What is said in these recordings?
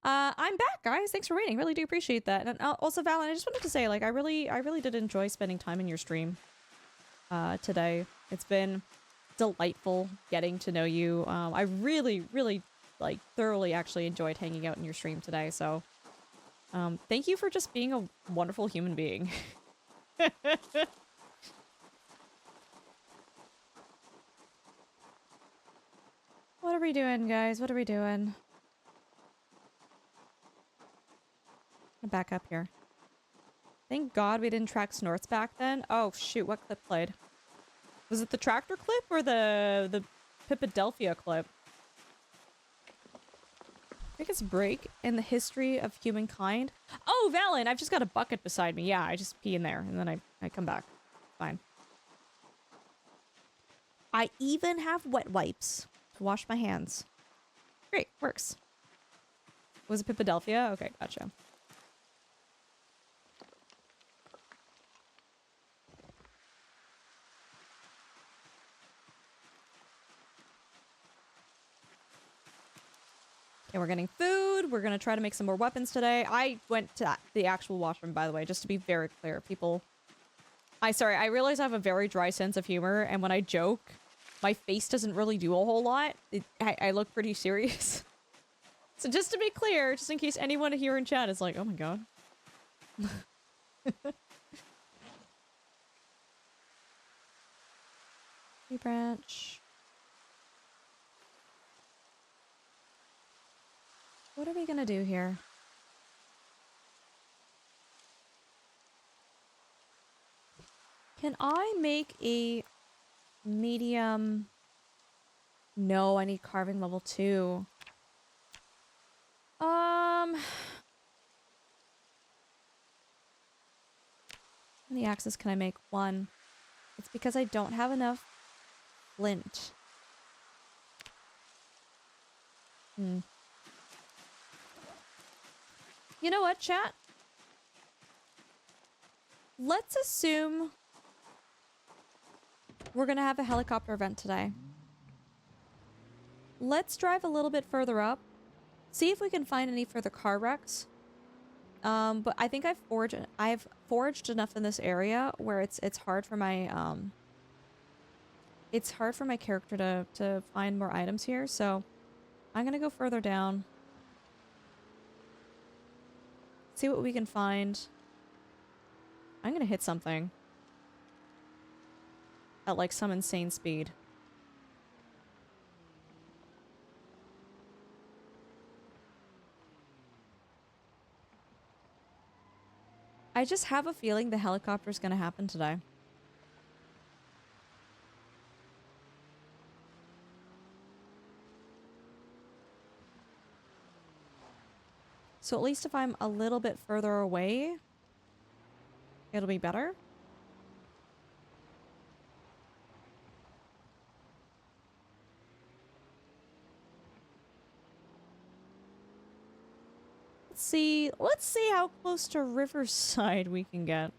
I'm back, guys. Thanks for waiting. Really do appreciate that. And also, Valen, I just wanted to say, like, I really did enjoy spending time in your stream today. It's been delightful getting to know you. I really, like, thoroughly actually enjoyed hanging out in your stream today. So, thank you for just being a wonderful human being. What are we doing, guys? What are we doing? Back up here. Thank God we didn't track Snorts back then. Oh, shoot. What clip played? Was it the tractor clip or the Pippadelphia clip? Biggest break in the history of humankind? Oh, Valen! I've just got a bucket beside me. Yeah, I just pee in there, and then I come back. Fine. I even have wet wipes to wash my hands. Great. Works. Was it Pippadelphia? Okay, gotcha. Okay, we're getting food. We're gonna try to make some more weapons today. I went to the actual washroom, by the way, just to be very clear. People... I realize I have a very dry sense of humor, and when I joke, my face doesn't really do a whole lot. I look pretty serious. So just to be clear, just in case anyone here in chat is like, oh my god. Tree branch. What are we gonna do here? Can I make a medium? No, I need carving level 2. How many axes can I make? 1. It's because I don't have enough flint. You know what, chat? Let's assume we're gonna have a helicopter event today. Let's drive a little bit further up. See if we can find any further car wrecks. But I think I've foraged enough in this area where it's hard for my character to find more items here, so I'm gonna go further down. See what we can find. I'm gonna hit something at like some insane speed. I just have a feeling the helicopter's gonna happen today. So at least if I'm a little bit further away, it'll be better. Let's see how close to Riverside we can get.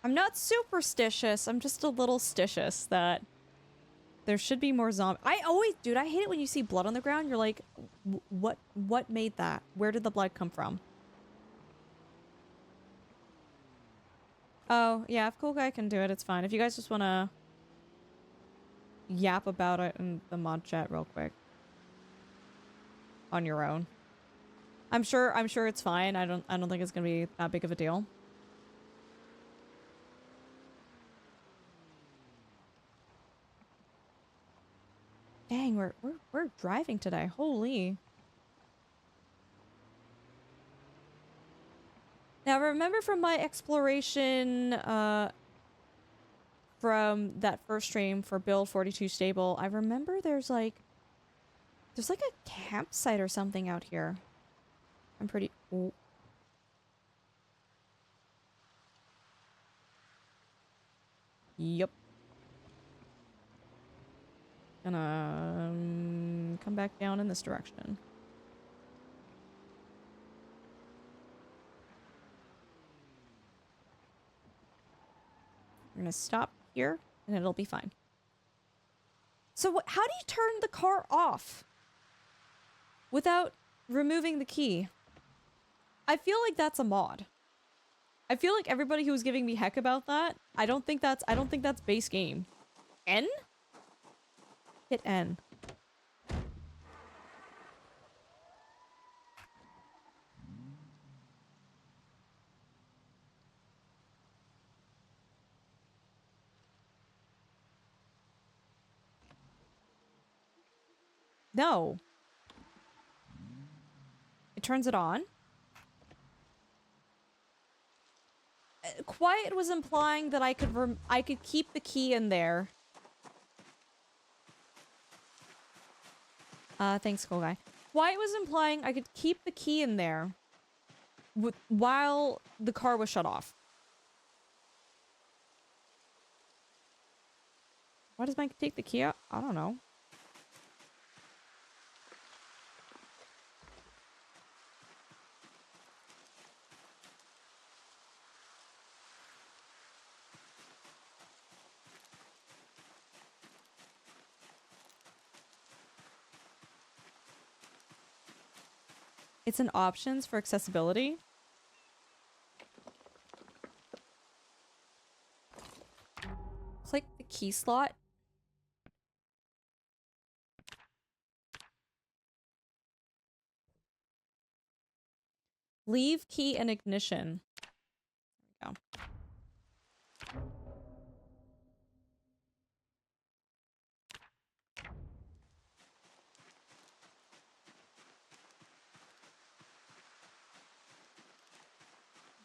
I'm not superstitious, I'm just a little stitious that there should be more zombies. Dude, I hate it when you see blood on the ground, you're like, what made that? Where did the blood come from? Oh, yeah, if Cool Guy can do it, it's fine. If you guys just want to yap about it in the mod chat real quick. On your own. I'm sure it's fine. I don't think it's gonna be that big of a deal. Dang, we're driving today. Holy. Now, remember from my exploration, from that first stream for Build 42 Stable, I remember there's like a campsite or something out here. I'm pretty... Oh. Yep. Gonna come back down in this direction. We're gonna stop here, and it'll be fine. So how do you turn the car off without removing the key? I feel like that's a mod. I feel like everybody who was giving me heck about that, I don't think that's base game. N? Hit N. No. It turns it on. Quiet was implying that I could keep the key in there. Thanks, cool guy. Quiet was implying I could keep the key in there while the car was shut off. Why does Mike take the key out? I don't know. It's an options for accessibility. Click the key slot. Leave key in ignition. There we go.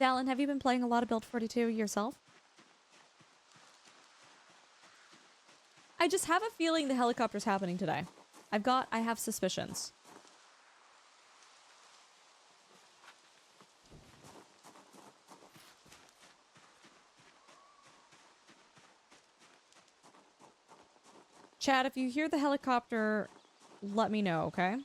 Valen, have you been playing a lot of Build 42 yourself? I just have a feeling the helicopter's happening today. I have suspicions. Chad, if you hear the helicopter, let me know, okay?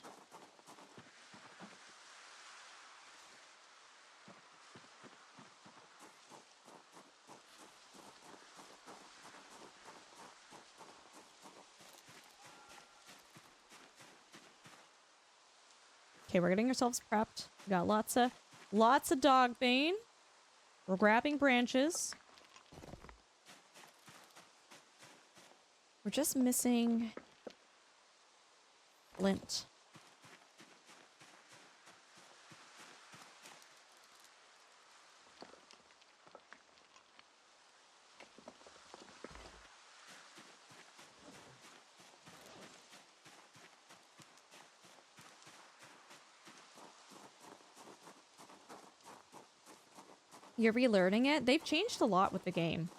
Okay, we're getting ourselves prepped. We got lots of dog bane. We're grabbing branches. We're just missing flint. You're relearning it? They've changed a lot with the game.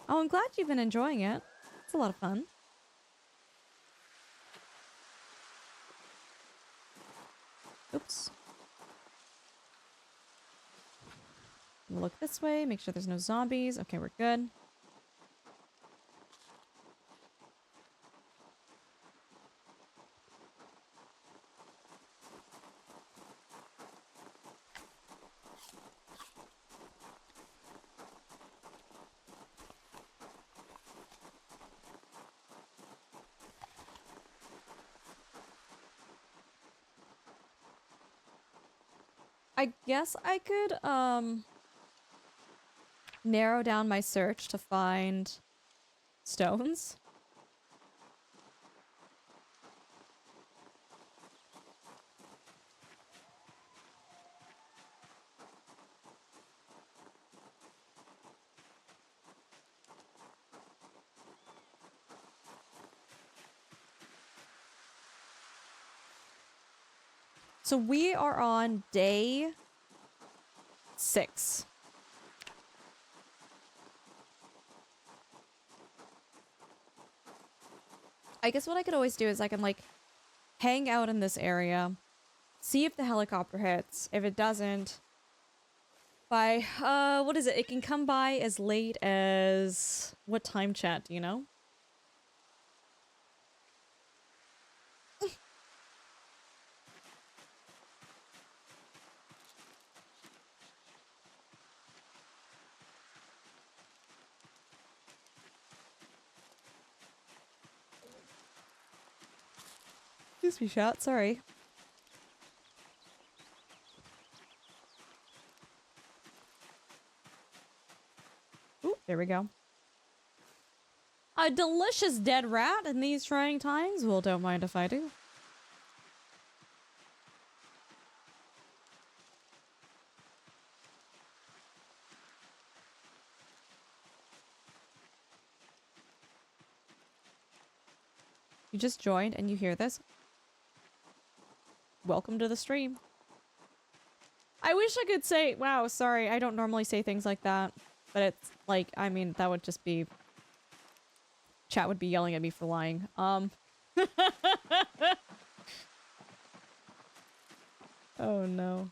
Oh, I'm glad you've been enjoying it. It's a lot of fun. Oops. Look this way, make sure there's no zombies. Okay, we're good. I guess I could, narrow down my search to find stones. So we are on day 6. I guess what I could always do is I can, like, hang out in this area, see if the helicopter hits. If it doesn't, by, what is it? It can come by as late as... What time, chat, do you know? Excuse me, chat. Sorry. Ooh, there we go. A delicious dead rat in these trying times? Well, don't mind if I do. You just joined and you hear this? Welcome to the stream. I wish I could say, wow, sorry, I don't normally say things like that. But it's like, I mean, that would just be... Chat would be yelling at me for lying. Oh no.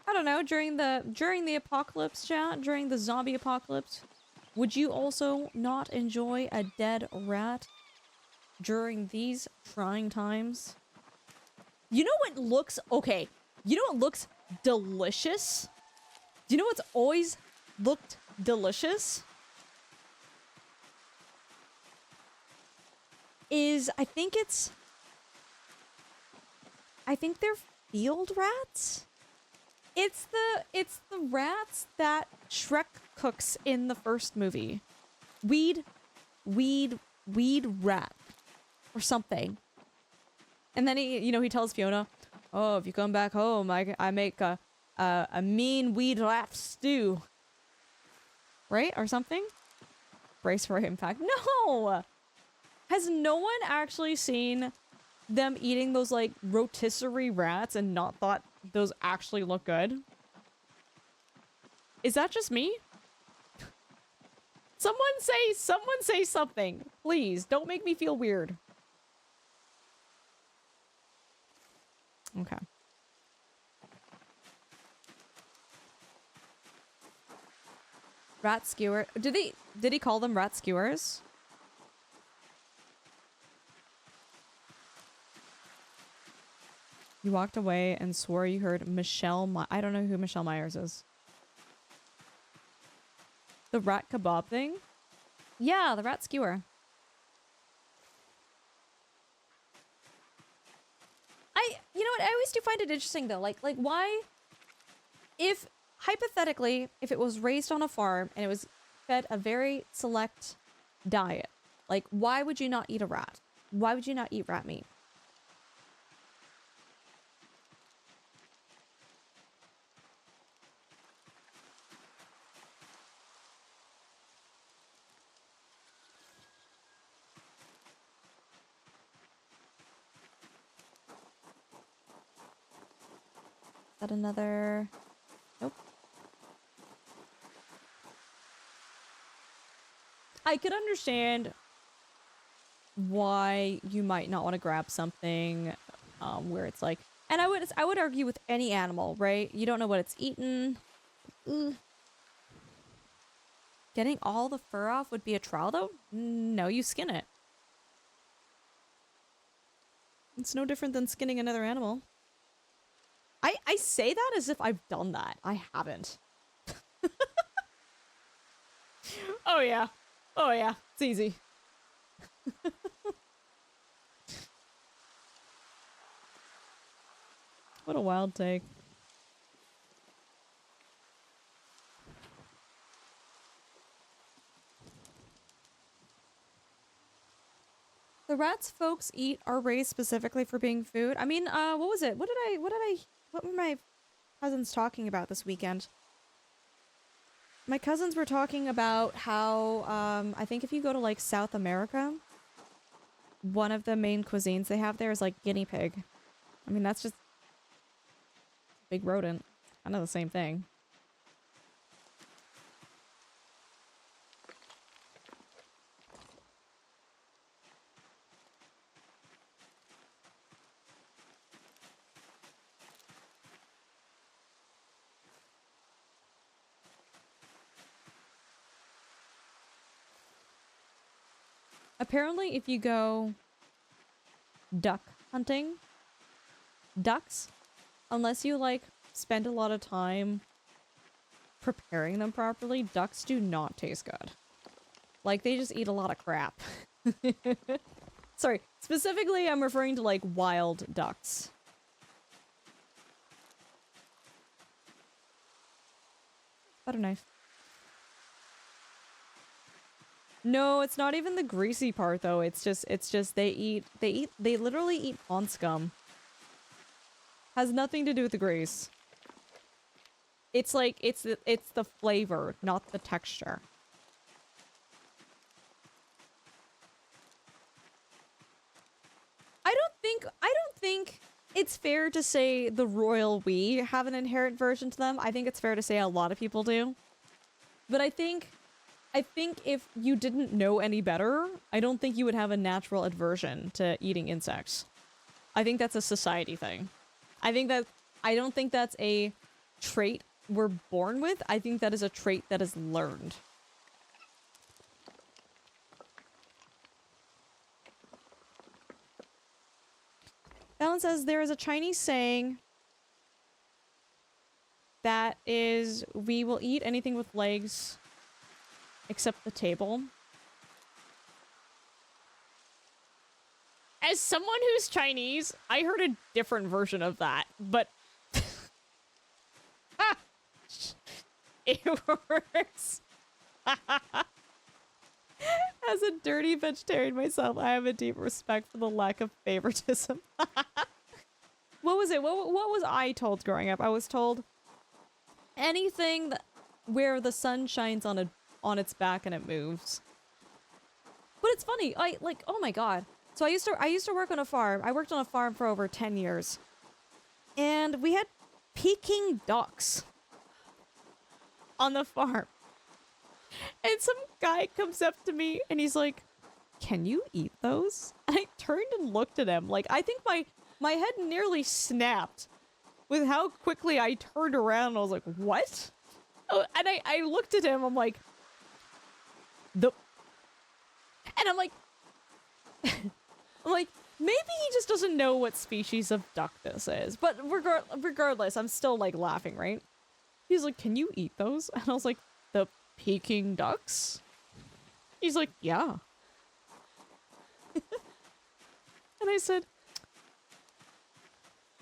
I don't know, during the apocalypse, chat, during the zombie apocalypse, would you also not enjoy a dead rat during these trying times? You know what looks... Okay, you know what looks delicious? Do you know what's always looked delicious? I think they're field rats? It's the rats that Shrek cooks in the first movie. Weed rat. Or something. And then he tells Fiona, oh, if you come back home, I make a mean weed rat stew. Right? Or something? Brace for impact. No! Has no one actually seen them eating those, like, rotisserie rats and not thought those actually look good? Is that just me? Someone say something. Please, don't make me feel weird. Okay. Rat skewer. Did he call them rat skewers? You walked away and swore you heard I don't know who Michelle Myers is. The rat kebab thing? Yeah, the rat skewer. You know what? I always do find it interesting though. Like why, if hypothetically, if it was raised on a farm and it was fed a very select diet, like why would you not eat a rat? Why would you not eat rat meat? Is that another? Nope. I could understand why you might not want to grab something where it's like, and I would argue with any animal, right? You don't know what it's eaten. Ugh. Getting all the fur off would be a trial though? No, you skin it. It's no different than skinning another animal. I say that as if I've done that. I haven't. Oh yeah. Oh yeah. It's easy. What a wild take. The rats folks eat are raised specifically for being food. I mean, what was it? What were my cousins talking about this weekend? My cousins were talking about how, I think if you go to, like, South America, one of the main cuisines they have there is, like, guinea pig. I mean, that's just big rodent. Kind of the same thing. Apparently, if you go duck hunting, ducks, unless you, like, spend a lot of time preparing them properly, ducks do not taste good. Like, they just eat a lot of crap. Sorry, specifically I'm referring to, like, wild ducks. Butter knife. No, it's not even the greasy part, though. It's just they literally eat pond scum. Has nothing to do with the grease. It's like, it's the flavor, not the texture. I don't think it's fair to say the royal we have an inherent version to them. I think it's fair to say a lot of people do. But I think if you didn't know any better, I don't think you would have a natural aversion to eating insects. I think that's a society thing. I don't think that's a trait we're born with. I think that is a trait that is learned. Alan says there is a Chinese saying that is, we will eat anything with legs except the table. As someone who's Chinese, I heard a different version of that, but it works. As a dirty vegetarian myself, I have a deep respect for the lack of favoritism. What was it? What was I told growing up? I was told anything that, where the sun shines on its back and it moves. But it's funny. Oh my god. So I used to work on a farm. I worked on a farm for over 10 years. And we had Peking ducks on the farm. And some guy comes up to me and he's like, "Can you eat those?" And I turned and looked at him. Like, I think my head nearly snapped with how quickly I turned around and I was like, "What?" Oh, and I looked at him, I'm like, and I'm like, maybe he just doesn't know what species of duck this is. But regardless, I'm still, like, laughing, right? He's like, "Can you eat those?" And I was like, "The Peking ducks?" He's like, "Yeah." And I said,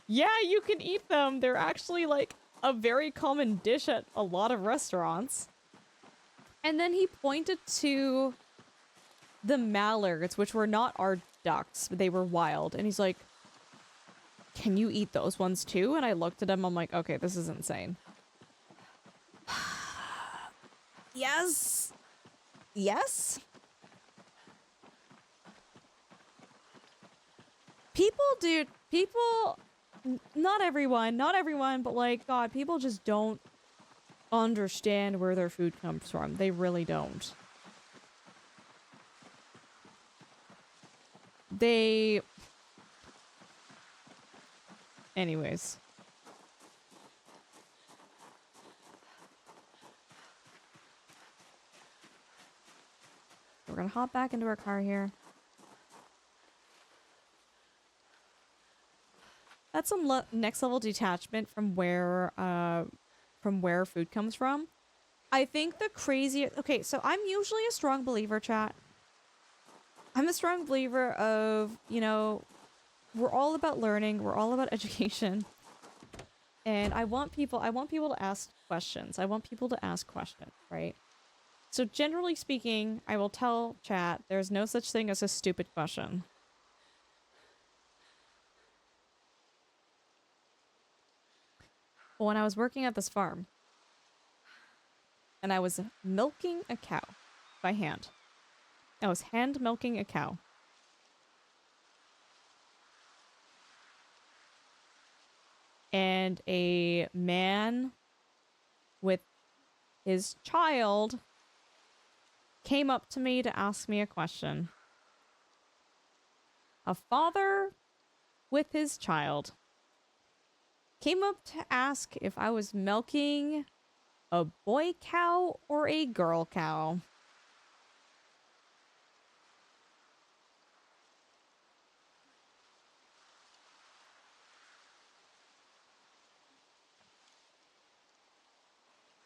"Yeah, you can eat them. They're actually, like, a very common dish at a lot of restaurants." And then he pointed to the mallards, which were not our ducks, but they were wild. And he's like, "Can you eat those ones too?" And I looked at him, I'm like, okay, this is insane. Yes. Yes. People, not everyone, but, like, God, people just don't understand where their food comes from. They really don't. Anyways. We're gonna hop back into our car here. That's some next level detachment from where food comes from. I think the craziest... Okay, so I'm usually a strong believer, chat. I'm a strong believer of, you know, we're all about learning, we're all about education. And I want people to ask questions. I want people to ask questions, right? So generally speaking, I will tell chat, there's no such thing as a stupid question. When I was working at this farm, and I was milking a cow by hand. I was hand milking a cow. And a man with his child came up to me to ask me a question. A father with his child came up to ask if I was milking a boy cow or a girl cow.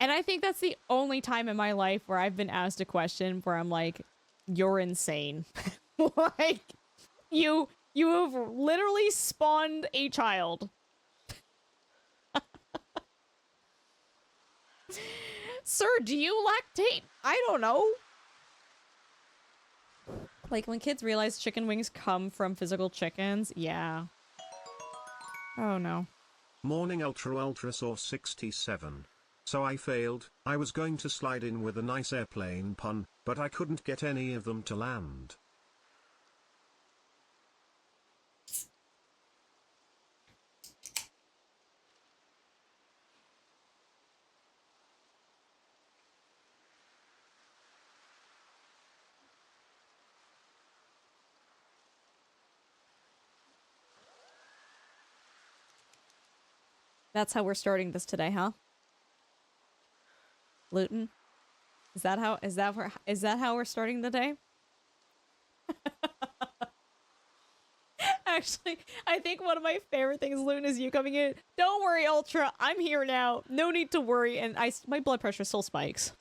And I think that's the only time in my life where I've been asked a question where I'm like, you're insane. Like, you have literally spawned a child. Sir, do you lactate? I don't know. Like, when kids realize chicken wings come from physical chickens, yeah. Oh, no. Morning Ultra Saw 67. So I failed. I was going to slide in with a nice airplane pun, but I couldn't get any of them to land. That's how we're starting this today, huh? Luton? Is that how we're starting the day? Actually, I think one of my favorite things, Luton, is you coming in. Don't worry, Ultra. I'm here now. No need to worry. And my blood pressure still spikes.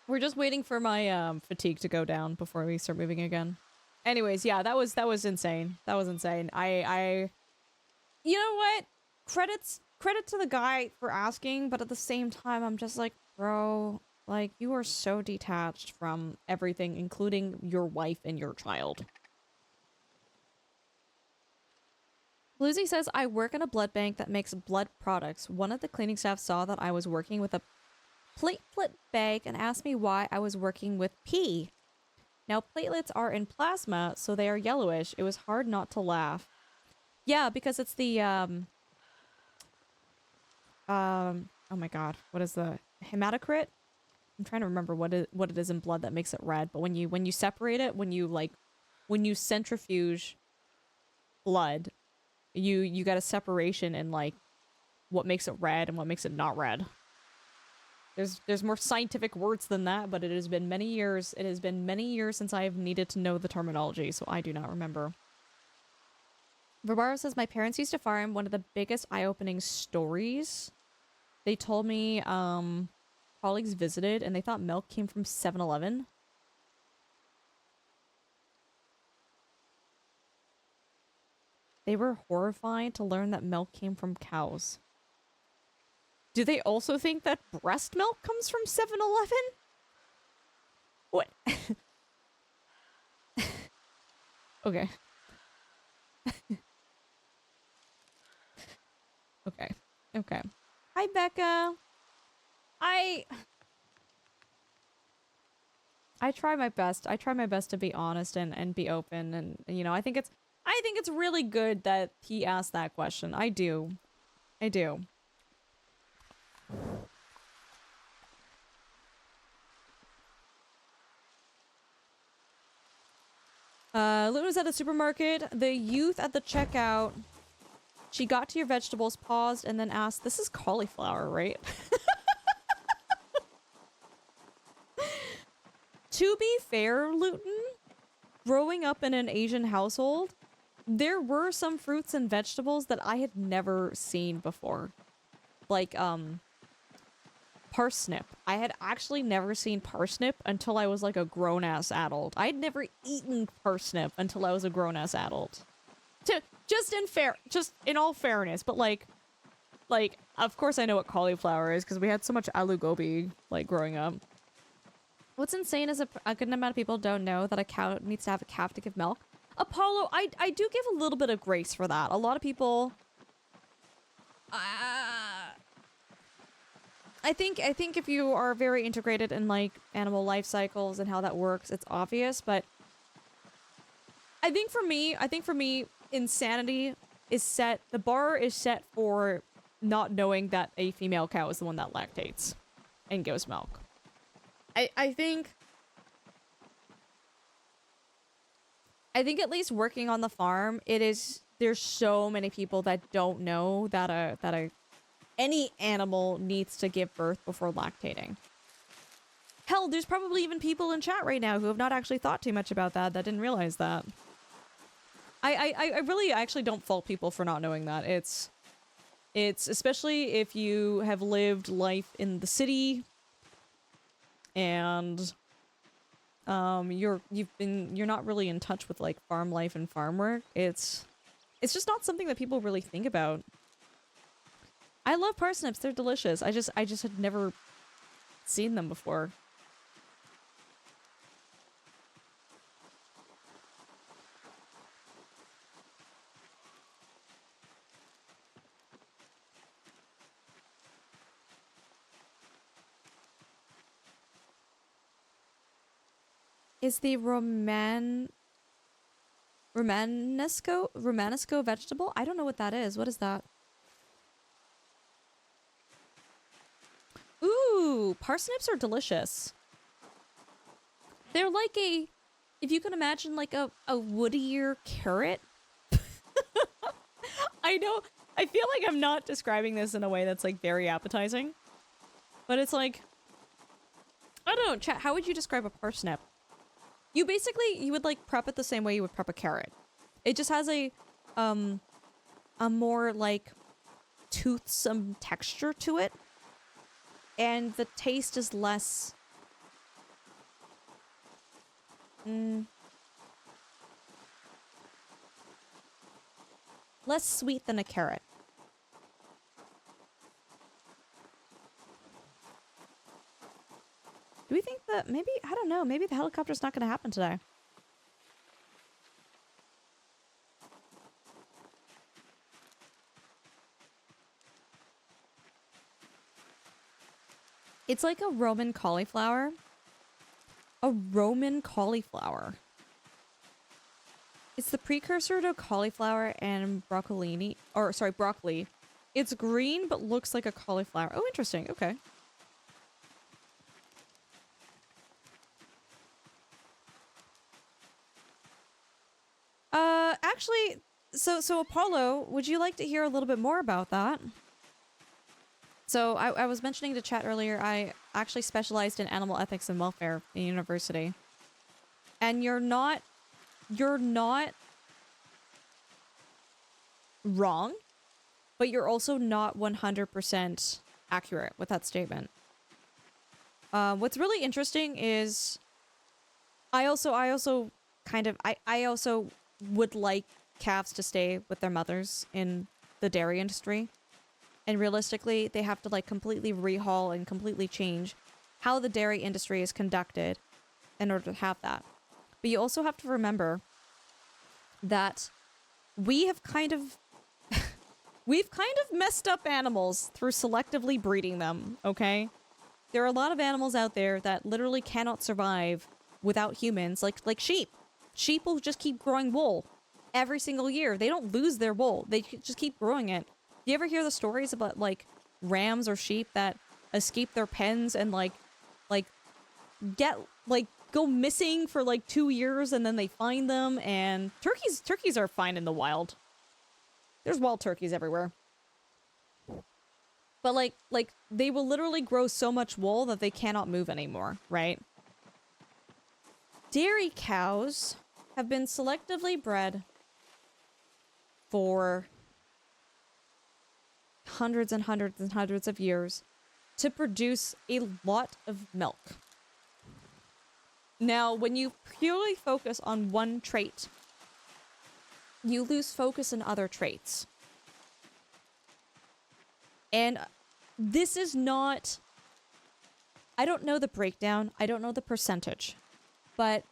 We're just waiting for my fatigue to go down before we start moving again. Anyways, yeah, that was insane. That was insane. You know what? Credit to the guy for asking, but at the same time, I'm just like, bro, like, you are so detached from everything, including your wife and your child. Bluesy says, I work in a blood bank that makes blood products. One of the cleaning staff saw that I was working with a platelet bag and asked me why I was working with pee. Now, platelets are in plasma, so they are yellowish. It was hard not to laugh. Yeah, because it's the, oh my god, what is the hematocrit? I'm trying to remember what it is in blood that makes it red, but when you separate it, when you centrifuge blood, you get a separation in, like, what makes it red and what makes it not red. There's more scientific words than that, but it has been many years. It has been many years since I have needed to know the terminology, so I do not remember. Verbaro says, my parents used to farm. One of the biggest eye-opening stories. They told me colleagues visited and they thought milk came from 7-Eleven. They were horrified to learn that milk came from cows. Do they also think that breast milk comes from 7-Eleven? What? Okay. Okay. Hi, Becca. I try my best. I try my best to be honest and be open, and you know, I think it's really good that he asked that question. I do. Luna was at a supermarket. The youth at the checkout, she got to your vegetables, paused, and then asked, this is cauliflower, right? To be fair, Luton, growing up in an Asian household, there were some fruits and vegetables that I had never seen before. Like, parsnip. I had actually never seen parsnip until I was like a grown-ass adult. I'd never eaten parsnip until I was a grown-ass adult. Just in all fairness, but like, of course I know what cauliflower is because we had so much aloo gobi, like, growing up. What's insane is a good amount of people don't know that a cow needs to have a calf to give milk. Apollo, I do give a little bit of grace for that. A lot of people... I think if you are very integrated in, like, animal life cycles and how that works, it's obvious, but... I think for me, insanity is set... The bar is set for not knowing that a female cow is the one that lactates and gives milk. I think at least working on the farm, there's so many people that don't know that any animal needs to give birth before lactating. Hell, there's probably even people in chat right now who have not actually thought too much about that didn't realize that. I really actually don't fault people for not knowing that. It's It's especially if you have lived life in the city and you're not really in touch with like farm life and farm work. It's just not something that people really think about. I love parsnips, they're delicious. I just had never seen them before. Is the Romanesco vegetable? I don't know what that is. What is that? Ooh, parsnips are delicious. They're like a, if you can imagine like a woodier carrot. I know, I feel like I'm not describing this in a way that's like very appetizing. But it's like, I don't know, chat, how would you describe a parsnip? You would like prep it the same way you would prep a carrot. It just has a more like toothsome texture to it. And the taste is less... less sweet than a carrot. Do we think that maybe, I don't know, maybe the helicopter's not going to happen today? It's like a Roman cauliflower. A Roman cauliflower. It's the precursor to cauliflower and broccolini. Or, sorry, broccoli. It's green, but looks like a cauliflower. Oh, interesting. Okay. Actually, so Apollo, would you like to hear a little bit more about that? So I was mentioning to chat earlier, I actually specialized in animal ethics and welfare in university. And you're not wrong, but you're also not 100% accurate with that statement. What's really interesting is I also would like calves to stay with their mothers in the dairy industry. And realistically, they have to like completely rehaul and completely change how the dairy industry is conducted in order to have that. But you also have to remember that we have kind of messed up animals through selectively breeding them, okay? There are a lot of animals out there that literally cannot survive without humans, like sheep. Sheep will just keep growing wool every single year. They don't lose their wool. They just keep growing it. Do you ever hear the stories about like rams or sheep that escape their pens and like go missing for like 2 years and then they find them? And turkeys are fine in the wild. There's wild turkeys everywhere. But like they will literally grow so much wool that they cannot move anymore, right? Dairy cows have been selectively bred for hundreds and hundreds and hundreds of years to produce a lot of milk. Now, when you purely focus on one trait, you lose focus in other traits. And this is not... I don't know the breakdown. I don't know the percentage. But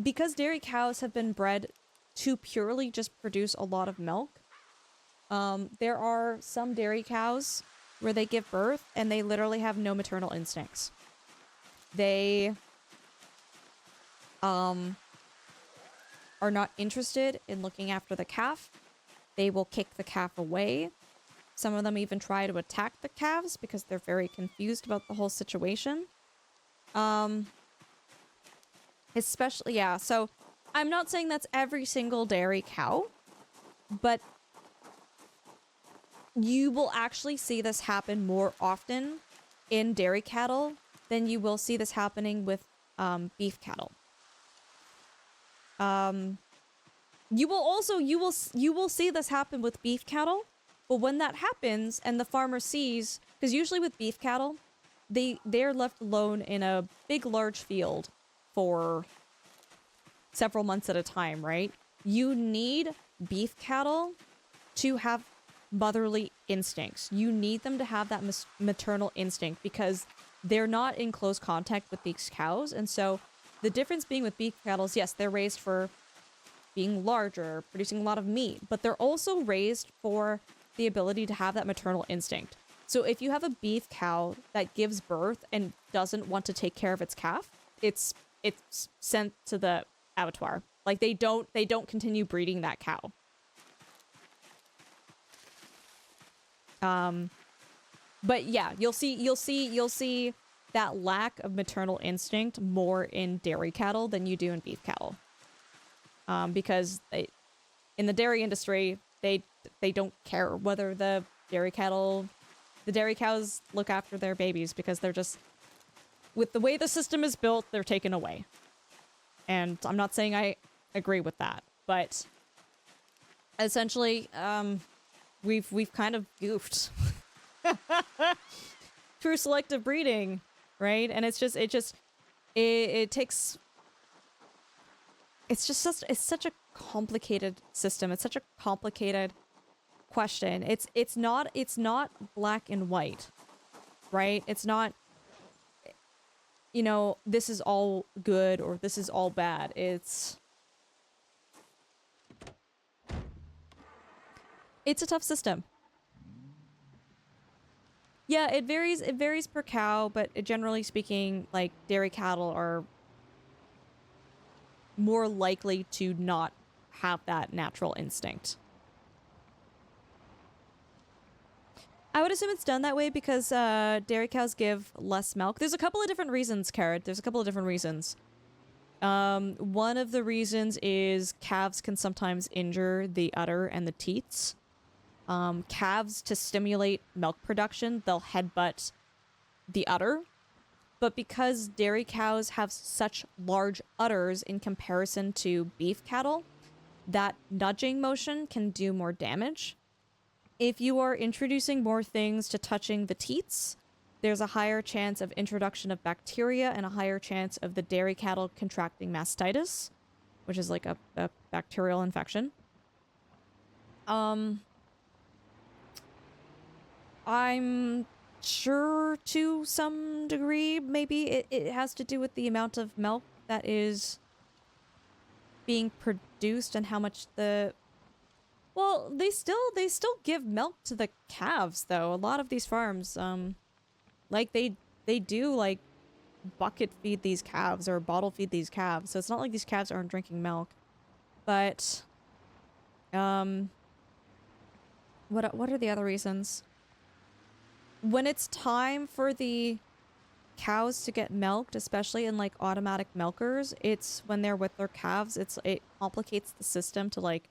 because dairy cows have been bred to purely just produce a lot of milk, there are some dairy cows where they give birth and they literally have no maternal instincts. They are not interested in looking after the calf. They will kick the calf away. Some of them even try to attack the calves because they're very confused about the whole situation. Especially, yeah, so I'm not saying that's every single dairy cow, but you will actually see this happen more often in dairy cattle than you will see this happening with beef cattle. You will see this happen with beef cattle, but when that happens and the farmer sees, because usually with beef cattle, they're left alone in a big large field for several months at a time, right? You need beef cattle to have motherly instincts. You need them to have that maternal instinct because they're not in close contact with these cows. And so the difference being with beef cattle is, yes, they're raised for being larger, producing a lot of meat, but they're also raised for the ability to have that maternal instinct. So if you have a beef cow that gives birth and doesn't want to take care of its calf, it's sent to the abattoir. Like they don't continue breeding that cow. But yeah, you'll see that lack of maternal instinct more in dairy cattle than you do in beef cattle. Because in the dairy industry, they don't care whether the dairy cows look after their babies because they're just, with the way the system is built, they're taken away. And I'm not saying I agree with that, but essentially, we've kind of goofed through selective breeding, right? And it takes, it's such a complicated system. It's such a complicated question. It's not black and white, right? It's not, this is all good or this is all bad. It's a tough system. Yeah, it varies per cow, but generally speaking, like dairy cattle are more likely to not have that natural instinct. I would assume it's done that way because dairy cows give less milk. There's a couple of different reasons, Carrot. There's a couple of different reasons. One of the reasons is calves can sometimes injure the udder and the teats. Calves, to stimulate milk production, they'll headbutt the udder. But because dairy cows have such large udders in comparison to beef cattle, that nudging motion can do more damage. If you are introducing more things to touching the teats, there's a higher chance of introduction of bacteria and a higher chance of the dairy cattle contracting mastitis, which is like a bacterial infection. I'm sure to some degree, maybe it has to do with the amount of milk that is being produced and how much well, they still give milk to the calves though. A lot of these farms, like they do like bucket feed these calves or bottle feed these calves. So it's not like these calves aren't drinking milk. But what are the other reasons? When it's time for the cows to get milked, especially in like automatic milkers, it's when they're with their calves, it complicates the system to like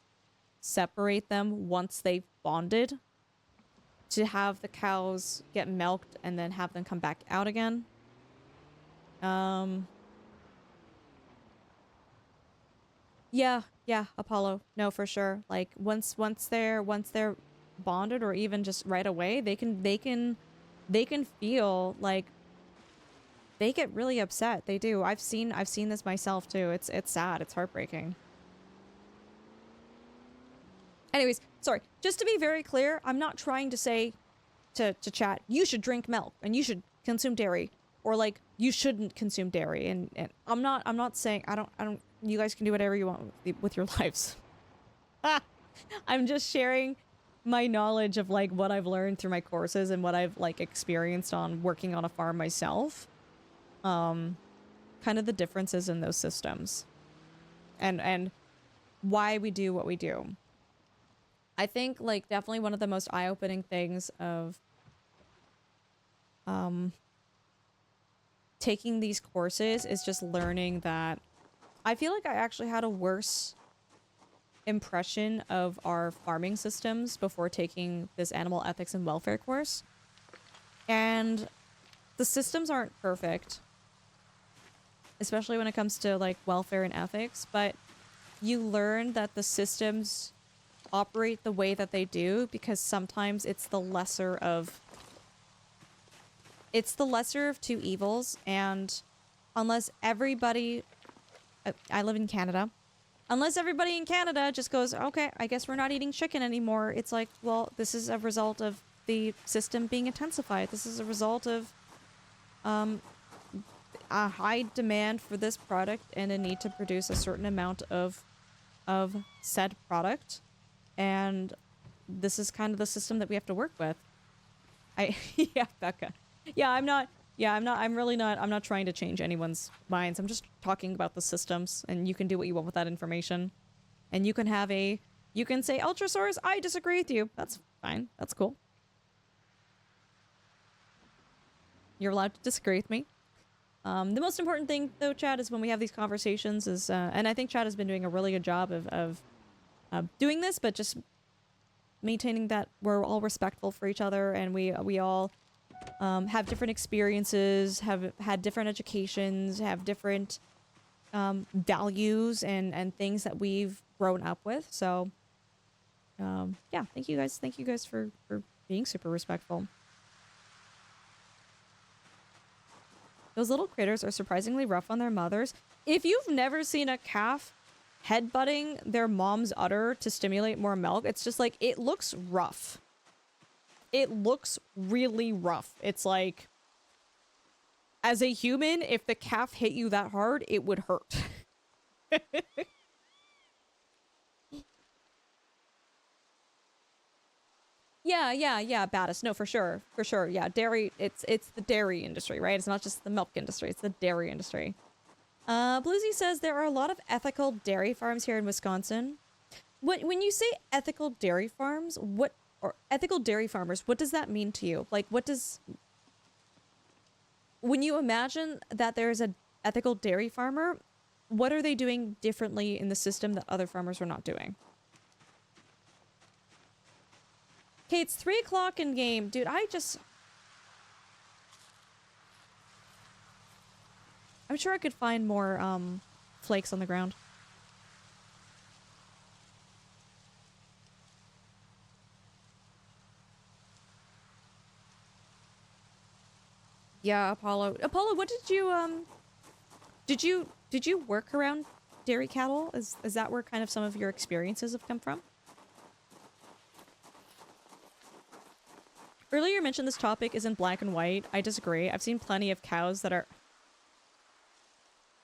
separate them once they've bonded, to have the cows get milked and then have them come back out again. Yeah, Apollo. No, for sure. Like once they're bonded, or even just right away, they can feel like they get really upset. They do. I've seen this myself too. It's sad. It's heartbreaking. Anyways, sorry. Just to be very clear, I'm not trying to say to chat, you should drink milk and you should consume dairy, or like you shouldn't consume dairy. And I'm not saying I don't. You guys can do whatever you want with your lives. I'm just sharing my knowledge of like what I've learned through my courses and what I've like experienced on working on a farm myself. Kind of the differences in those systems and why we do what we do. I think like definitely one of the most eye-opening things of taking these courses is just learning that I feel like I actually had a worse impression of our farming systems before taking this animal ethics and welfare course. And the systems aren't perfect, especially when it comes to like welfare and ethics, but you learn that the systems operate the way that they do because sometimes it's the lesser of two evils, and unless everybody I live in Canada. Unless everybody in Canada just goes, okay, I guess we're not eating chicken anymore. It's like, well, this is a result of the system being intensified. This is a result of a high demand for this product and a need to produce a certain amount of said product. And this is kind of the system that we have to work with. Yeah, Becca. I'm not trying to change anyone's minds. I'm just talking about the systems, and you can do what you want with that information. And you can say, Ultrasaurs, I disagree with you. That's fine. That's cool. You're allowed to disagree with me. The most important thing, though, Chad, is when we have these conversations is, and I think Chad has been doing a really good job of doing this, but just maintaining that we're all respectful for each other, and we all have different experiences, have had different educations, have different values and things that we've grown up with. So, yeah, thank you guys. Thank you guys for being super respectful. Those little critters are surprisingly rough on their mothers. If you've never seen a calf headbutting their mom's udder to stimulate more milk, it's just like, it looks rough. It looks really rough. It's like, as a human, if the calf hit you that hard, it would hurt. Yeah, Battis. No, for sure. For sure. Yeah, dairy, it's the dairy industry, right? It's not just the milk industry, it's the dairy industry. Bluesy says there are a lot of ethical dairy farms here in Wisconsin. When you say ethical dairy farms, or ethical dairy farmers, what does that mean to you? Like, when you imagine that there's an ethical dairy farmer, what are they doing differently in the system that other farmers are not doing? Okay, it's 3 o'clock in game. Dude, I'm sure I could find more, flakes on the ground. Yeah, Apollo. Apollo, what did you work around dairy cattle? Is that where kind of some of your experiences have come from? Earlier you mentioned this topic isn't black and white. I disagree. I've seen plenty of cows that are...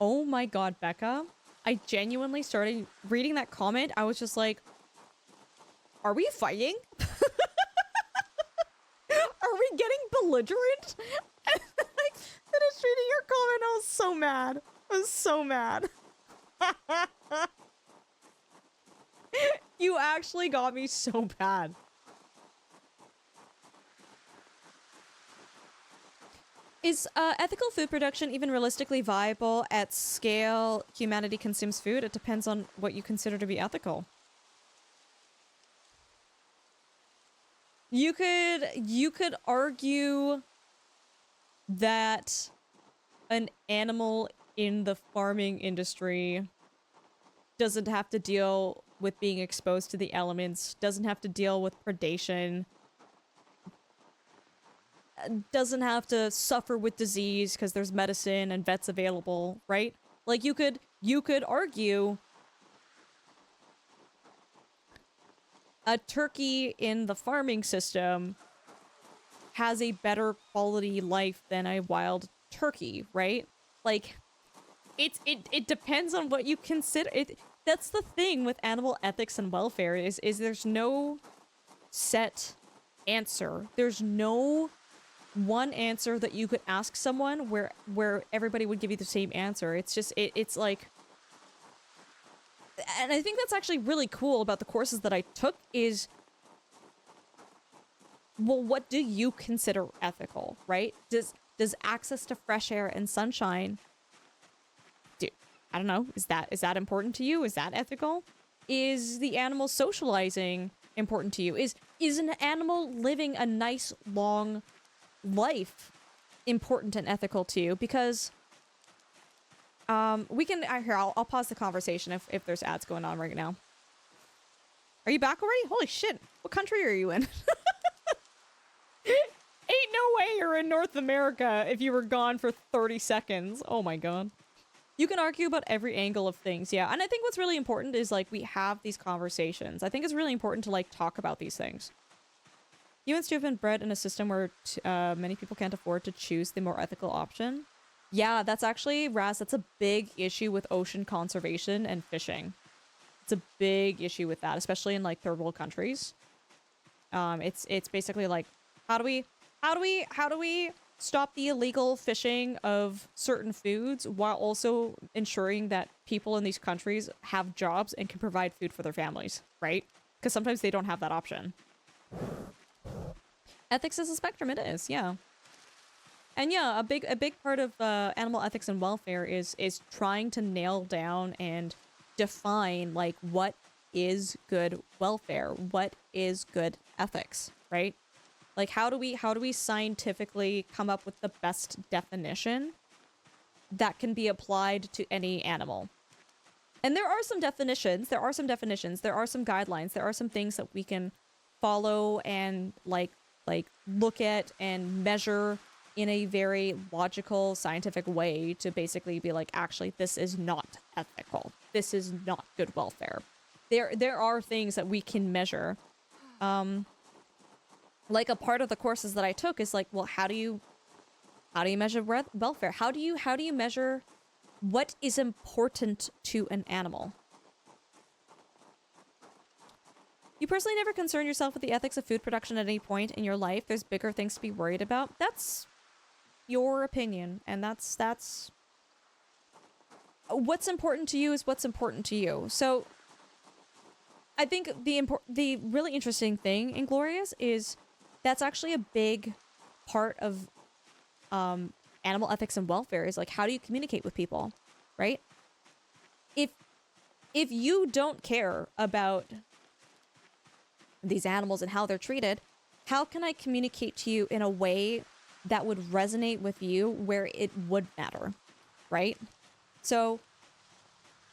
Oh my god, Becca. I genuinely started reading that comment. I was just like, are we fighting? Are we getting belligerent? And I finished reading your comment. I was so mad. I was so mad. You actually got me so bad. Is ethical food production even realistically viable at scale humanity consumes food? It depends on what you consider to be ethical. You could argue that an animal in the farming industry doesn't have to deal with being exposed to the elements, doesn't have to deal with predation, doesn't have to suffer with disease because there's medicine and vets available, right? Like, you could argue a turkey in the farming system has a better quality life than a wild turkey, right? Like, it depends on what you consider. That's the thing with animal ethics and welfare is there's no set answer. There's no one answer that you could ask someone where everybody would give you the same answer. It's just it's like, and I think that's actually really cool about the courses that I took is, well, what do you consider ethical, right? Does access to fresh air and sunshine, I don't know, is that important to you? Is that ethical? Is the animal socializing important to you? Is an animal living a nice long life important and ethical to you? Because We can, here, I'll pause the conversation if there's ads going on right now. Are you back already? Holy shit. What country are you in? Ain't no way you're in North America if you were gone for 30 seconds. Oh my god. You can argue about every angle of things, yeah. And I think what's really important is, like, we have these conversations. I think it's really important to, like, talk about these things. Humans have been bred in a system where many people can't afford to choose the more ethical option. Yeah, that's actually, Raz, that's a big issue with ocean conservation and fishing. It's a big issue with that, especially in, like, third world countries. It's basically like, how do we stop the illegal fishing of certain foods while also ensuring that people in these countries have jobs and can provide food for their families, right? Because sometimes they don't have that option. Ethics is a spectrum, it is, yeah. And yeah, a big part of animal ethics and welfare is trying to nail down and define, like, what is good welfare, what is good ethics, right? Like, how do we scientifically come up with the best definition that can be applied to any animal? And there are some definitions, there are some guidelines, there are some things that we can follow and like look at and measure in a very logical, scientific way to basically be like, actually, this is not ethical. This is not good welfare. There are things that we can measure. Like, a part of the courses that I took is like, well, how do you measure welfare? How do you measure what is important to an animal? You personally never concern yourself with the ethics of food production at any point in your life. There's bigger things to be worried about. That's your opinion, and that's what's important to you is what's important to you. So I think the really interesting thing in Glorious is that's actually a big part of animal ethics and welfare, is like, how do you communicate with people, right? If you don't care about these animals and how they're treated, how can I communicate to you in a way that would resonate with you where it would matter, right? So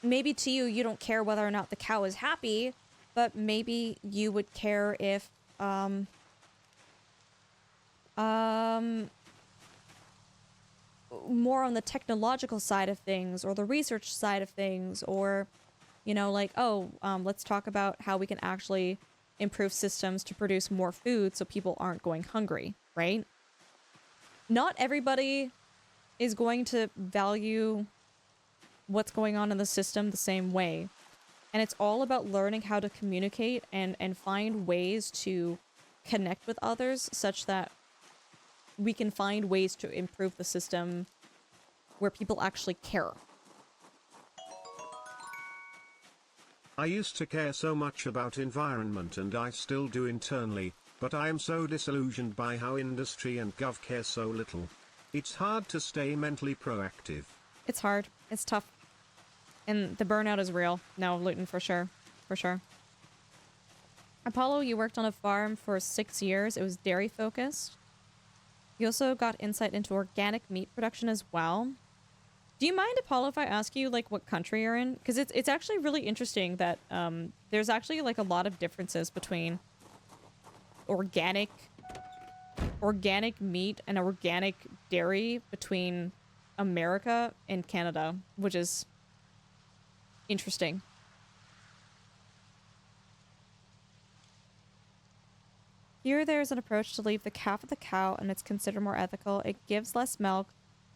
maybe to you, you don't care whether or not the cow is happy, but maybe you would care if more on the technological side of things, or the research side of things, or, you know, like, oh, let's talk about how we can actually improve systems to produce more food so people aren't going hungry, right? Not everybody is going to value what's going on in the system the same way. And it's all about learning how to communicate and find ways to connect with others such that we can find ways to improve the system where people actually care. I used to care so much about environment, and I still do internally, but I am so disillusioned by how industry and gov care so little. It's hard to stay mentally proactive. It's hard. It's tough. And the burnout is real. No, Luton, for sure. For sure. Apollo, you worked on a farm for 6 years. It was dairy focused. You also got insight into organic meat production as well. Do you mind, Apollo, if I ask you, like, what country you're in? Because it's actually really interesting that there's actually, like, a lot of differences between organic meat and organic dairy between America and Canada, which is interesting. Here there's an approach to leave the calf of the cow, and it's considered more ethical. It gives less milk.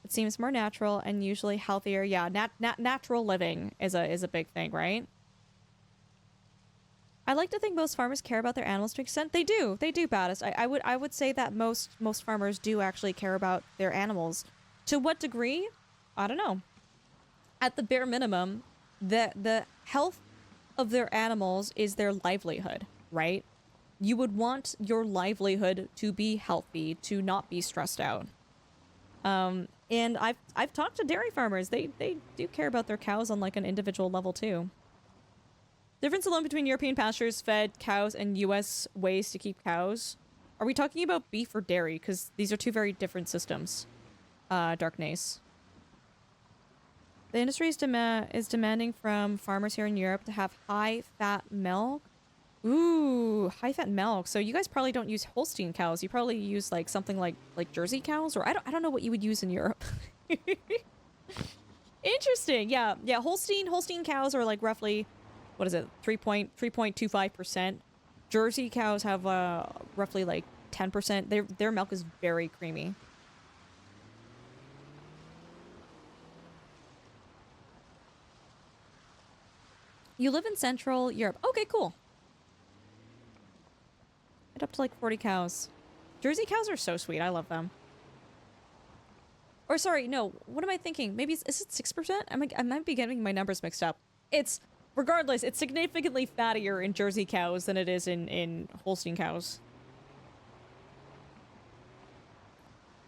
It seems more natural and usually healthier. Yeah, natural living is a big thing, right? I like to think most farmers care about their animals to an extent. They do, Baddest. I would say that most farmers do actually care about their animals. To what degree? I don't know. At the bare minimum, the health of their animals is their livelihood, right? You would want your livelihood to be healthy, to not be stressed out. And I've talked to dairy farmers. They do care about their cows on, like, an individual level too. Difference alone between European pastures fed cows and US ways to keep cows. Are we talking about beef or dairy? Because these are two very different systems. Dark Nace. The industry is demanding from farmers here in Europe to have high-fat milk. Ooh, high-fat milk. So you guys probably don't use Holstein cows. You probably use like something like Jersey cows, or I don't know what you would use in Europe. Interesting. Yeah, yeah. Holstein cows are like roughly, what is it? 3.25%. Jersey cows have roughly like 10%. Their milk is very creamy. You live in Central Europe. Okay, cool. Get up to like 40 cows. Jersey cows are so sweet. I love them. Or sorry, no. What am I thinking? Maybe is it 6%? I might be getting my numbers mixed up. It's regardless. It's significantly fattier in Jersey cows than it is in Holstein cows.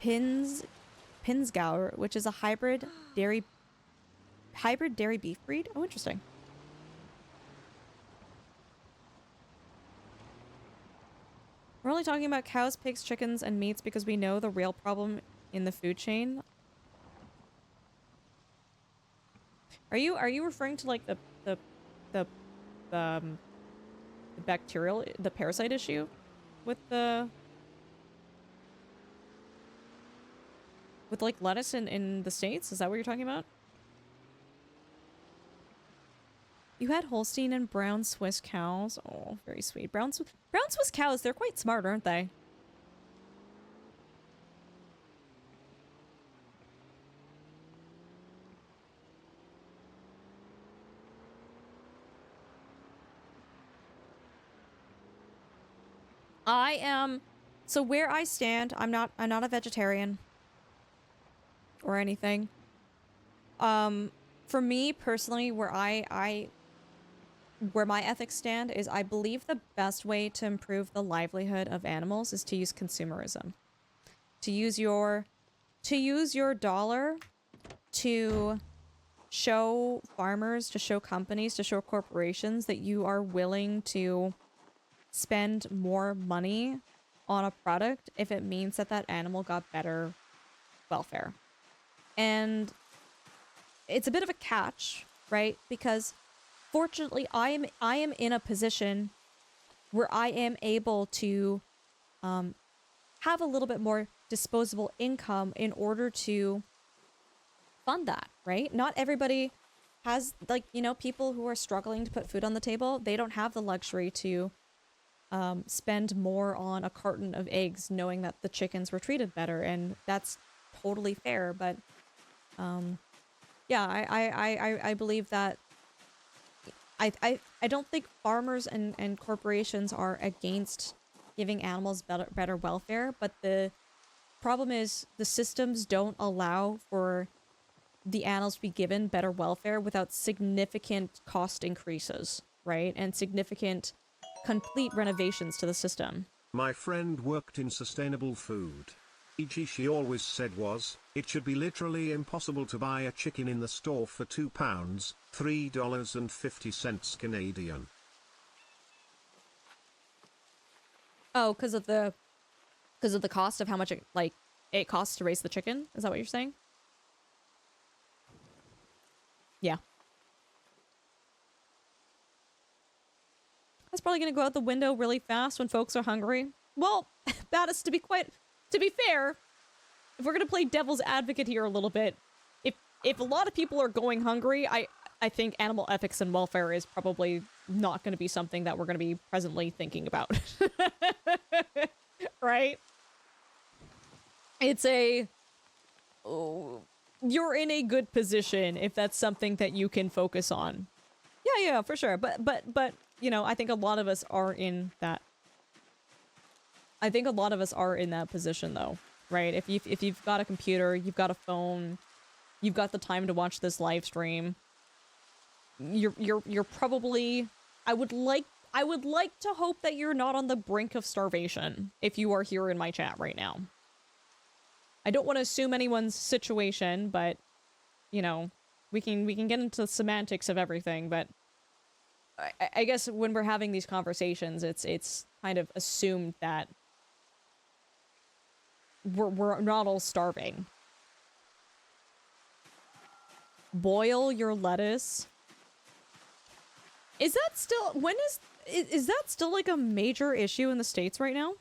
Pinsgauer, which is a hybrid dairy beef breed. Oh, interesting. We're only talking about cows, pigs, chickens, and meats because we know the real problem in the food chain. Are you referring to like the bacterial, the parasite issue with like lettuce in the States? Is that what you're talking about? You had Holstein and brown Swiss cows. Oh, very sweet. Brown Swiss cows, they're quite smart, aren't they? I am, so where I stand, I'm not a vegetarian or anything. For me personally, where where my ethics stand is I believe the best way to improve the livelihood of animals is to use consumerism. To use your dollar to show farmers, to show companies, to show corporations that you are willing to spend more money on a product if it means that that animal got better welfare. And it's a bit of a catch, right? Because fortunately, I am in a position where I am able to have a little bit more disposable income in order to fund that, right? Not everybody has, like, you know, people who are struggling to put food on the table, they don't have the luxury to spend more on a carton of eggs knowing that the chickens were treated better, and that's totally fair. But yeah, I believe that I don't think farmers and corporations are against giving animals better welfare, but the problem is the systems don't allow for the animals to be given better welfare without significant cost increases, right? And significant complete renovations to the system. My friend worked in sustainable food. E.g. she always said was, it should be literally impossible to buy a chicken in the store for £2, $3.50 Canadian. Oh, because of the cost of how much it costs to raise the chicken? Is that what you're saying? Yeah. That's probably gonna go out the window really fast when folks are hungry. Well, that is to be fair, if we're gonna play devil's advocate here a little bit, if a lot of people are going hungry, I think animal ethics and welfare is probably not gonna be something that we're gonna be presently thinking about. Right? It's you're in a good position if that's something that you can focus on. Yeah, for sure. But you know, I think a lot of us are in that. I think a lot of us are in that position, though, right? If you've got a computer, you've got a phone, you've got the time to watch this live stream, you're probably. I would like to hope that you're not on the brink of starvation if you are here in my chat right now. I don't want to assume anyone's situation, but you know, we can get into the semantics of everything, but. I guess when we're having these conversations, it's kind of assumed that we're not all starving. boil your lettuce. Is that still, is that still like a major issue in the States right now?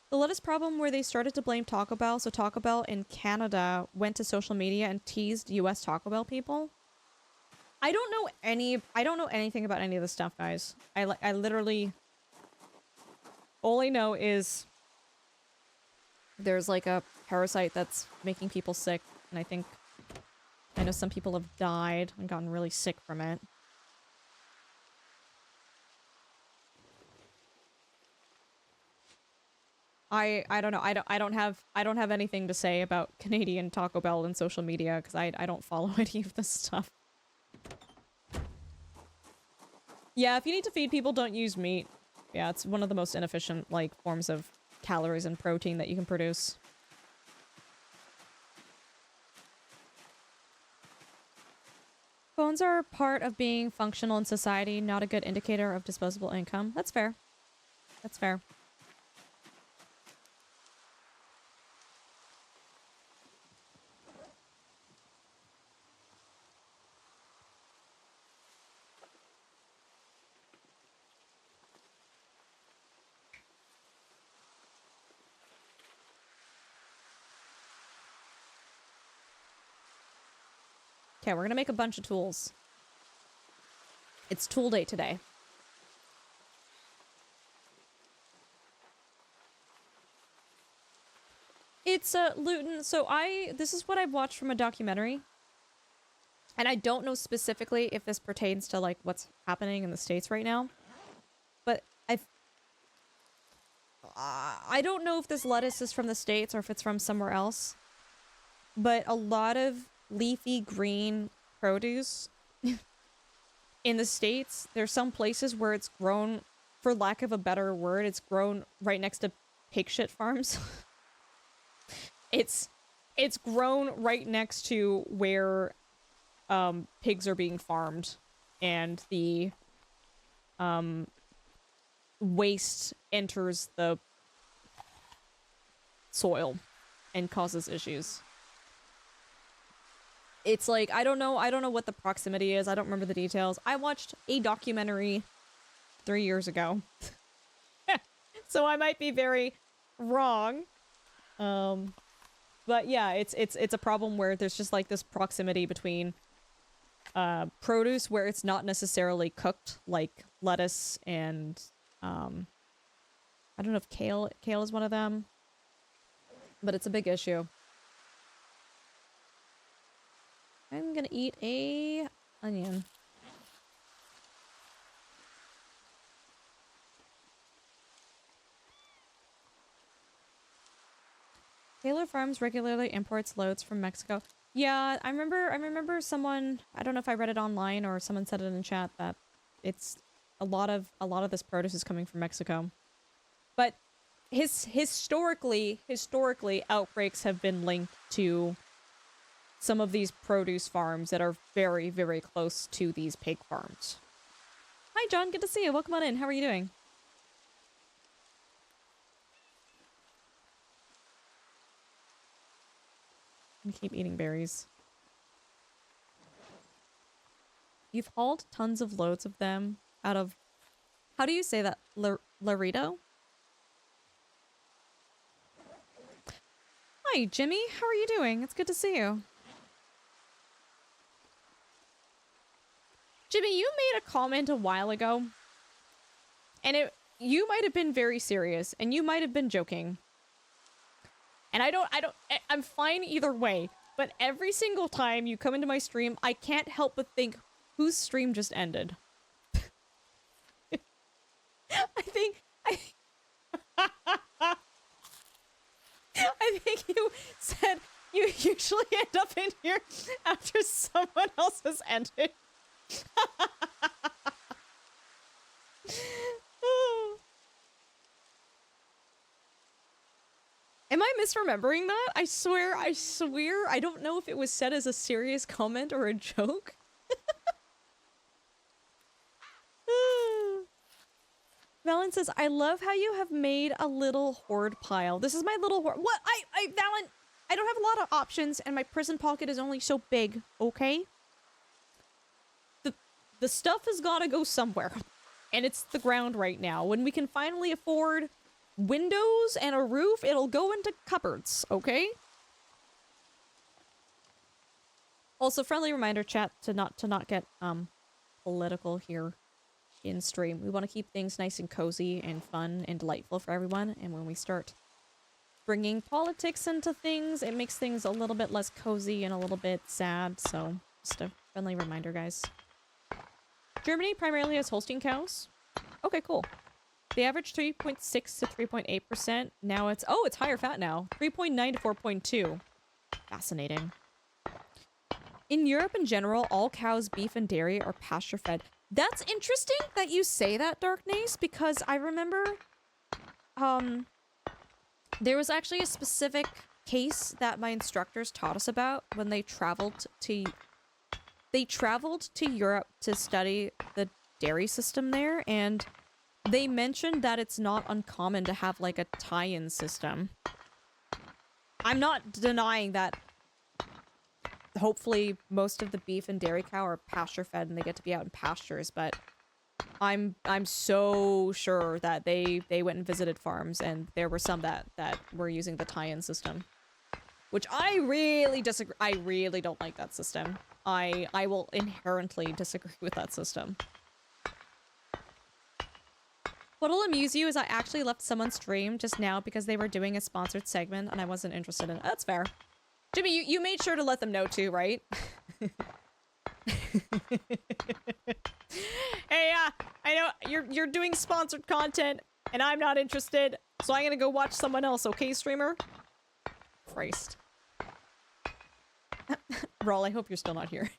The lettuce problem where they started to blame Taco Bell, so Taco Bell in Canada went to social media and teased US Taco Bell people. I don't know anything about any of this stuff, guys. I literally all I know is there's like a parasite that's making people sick, and I know some people have died and gotten really sick from it. I don't know. I don't have anything to say about Canadian Taco Bell and social media because I don't follow any of this stuff. Yeah, if you need to feed people, don't use meat. Yeah, it's one of the most inefficient like forms of calories and protein that you can produce. Phones are part of being functional in society, not a good indicator of disposable income. That's fair. That's fair. Okay, we're gonna make a bunch of tools. It's tool day today. It's Luton. So this is what I've watched from a documentary. And I don't know specifically if this pertains to like what's happening in the States right now. But I don't know if this lettuce is from the States or if it's from somewhere else. But a lot of leafy green produce in the States, there's some places where it's grown, for lack of a better word, it's grown right next to pig shit farms. It's grown right next to where pigs are being farmed, and the waste enters the soil and causes issues. It's like, I don't know what the proximity is. I don't remember the details. I watched a documentary 3 years ago. So I might be very wrong. But yeah, it's a problem where there's just like this proximity between produce where it's not necessarily cooked, like lettuce and I don't know if kale is one of them, but it's a big issue. I'm gonna eat a onion. Taylor Farms regularly imports loads from Mexico. Yeah, I remember someone, I don't know if I read it online or someone said it in chat, that it's a lot of this produce is coming from Mexico. But historically outbreaks have been linked to some of these produce farms that are very, very close to these pig farms. Hi, John. Good to see you. Welcome on in. How are you doing? I'm gonna keep eating berries. You've hauled tons of loads of them out of... How do you say that? Laredo? Hi, Jimmy. How are you doing? It's good to see you. Jimmy, you made a comment a while ago, and you might have been very serious, and you might have been joking. And I'm fine either way, but every single time you come into my stream, I can't help but think, whose stream just ended? I think you said you usually end up in here after someone else has ended. Am I misremembering that? I swear, I don't know if it was said as a serious comment or a joke. Valen says, I love how you have made a little hoard pile. This is my little hoard. What? Valen, I don't have a lot of options and my prison pocket is only so big, okay? the stuff has got to go somewhere. And it's the ground right now. When we can finally afford windows and a roof, it'll go into cupboards, okay? Also, friendly reminder, chat, to not get political here in stream. We want to keep things nice and cozy and fun and delightful for everyone. And when we start bringing politics into things, it makes things a little bit less cozy and a little bit sad. So, just a friendly reminder, guys. Germany primarily has Holstein cows. Okay, cool. They average 3.6 to 3.8%. Now it's higher fat now. 3.9 to 4.2. Fascinating. In Europe in general, all cows, beef, and dairy are pasture-fed. That's interesting that you say that, Darknace, because I remember there was actually a specific case that my instructors taught us about when they traveled to Europe to study the dairy system there, and they mentioned that it's not uncommon to have like a tie-in system. I'm not denying that hopefully most of the beef and dairy cow are pasture fed and they get to be out in pastures, but I'm so sure that they went and visited farms and there were some that were using the tie-in system, which I really disagree. I really don't like that system. I will inherently disagree with that system. What'll amuse you is I actually left someone's stream just now because they were doing a sponsored segment and I wasn't interested in it. That's fair. Jimmy, you made sure to let them know too, right? Hey, I know you're doing sponsored content and I'm not interested, so I'm gonna go watch someone else, okay, streamer? Christ. Roll, I hope you're still not here.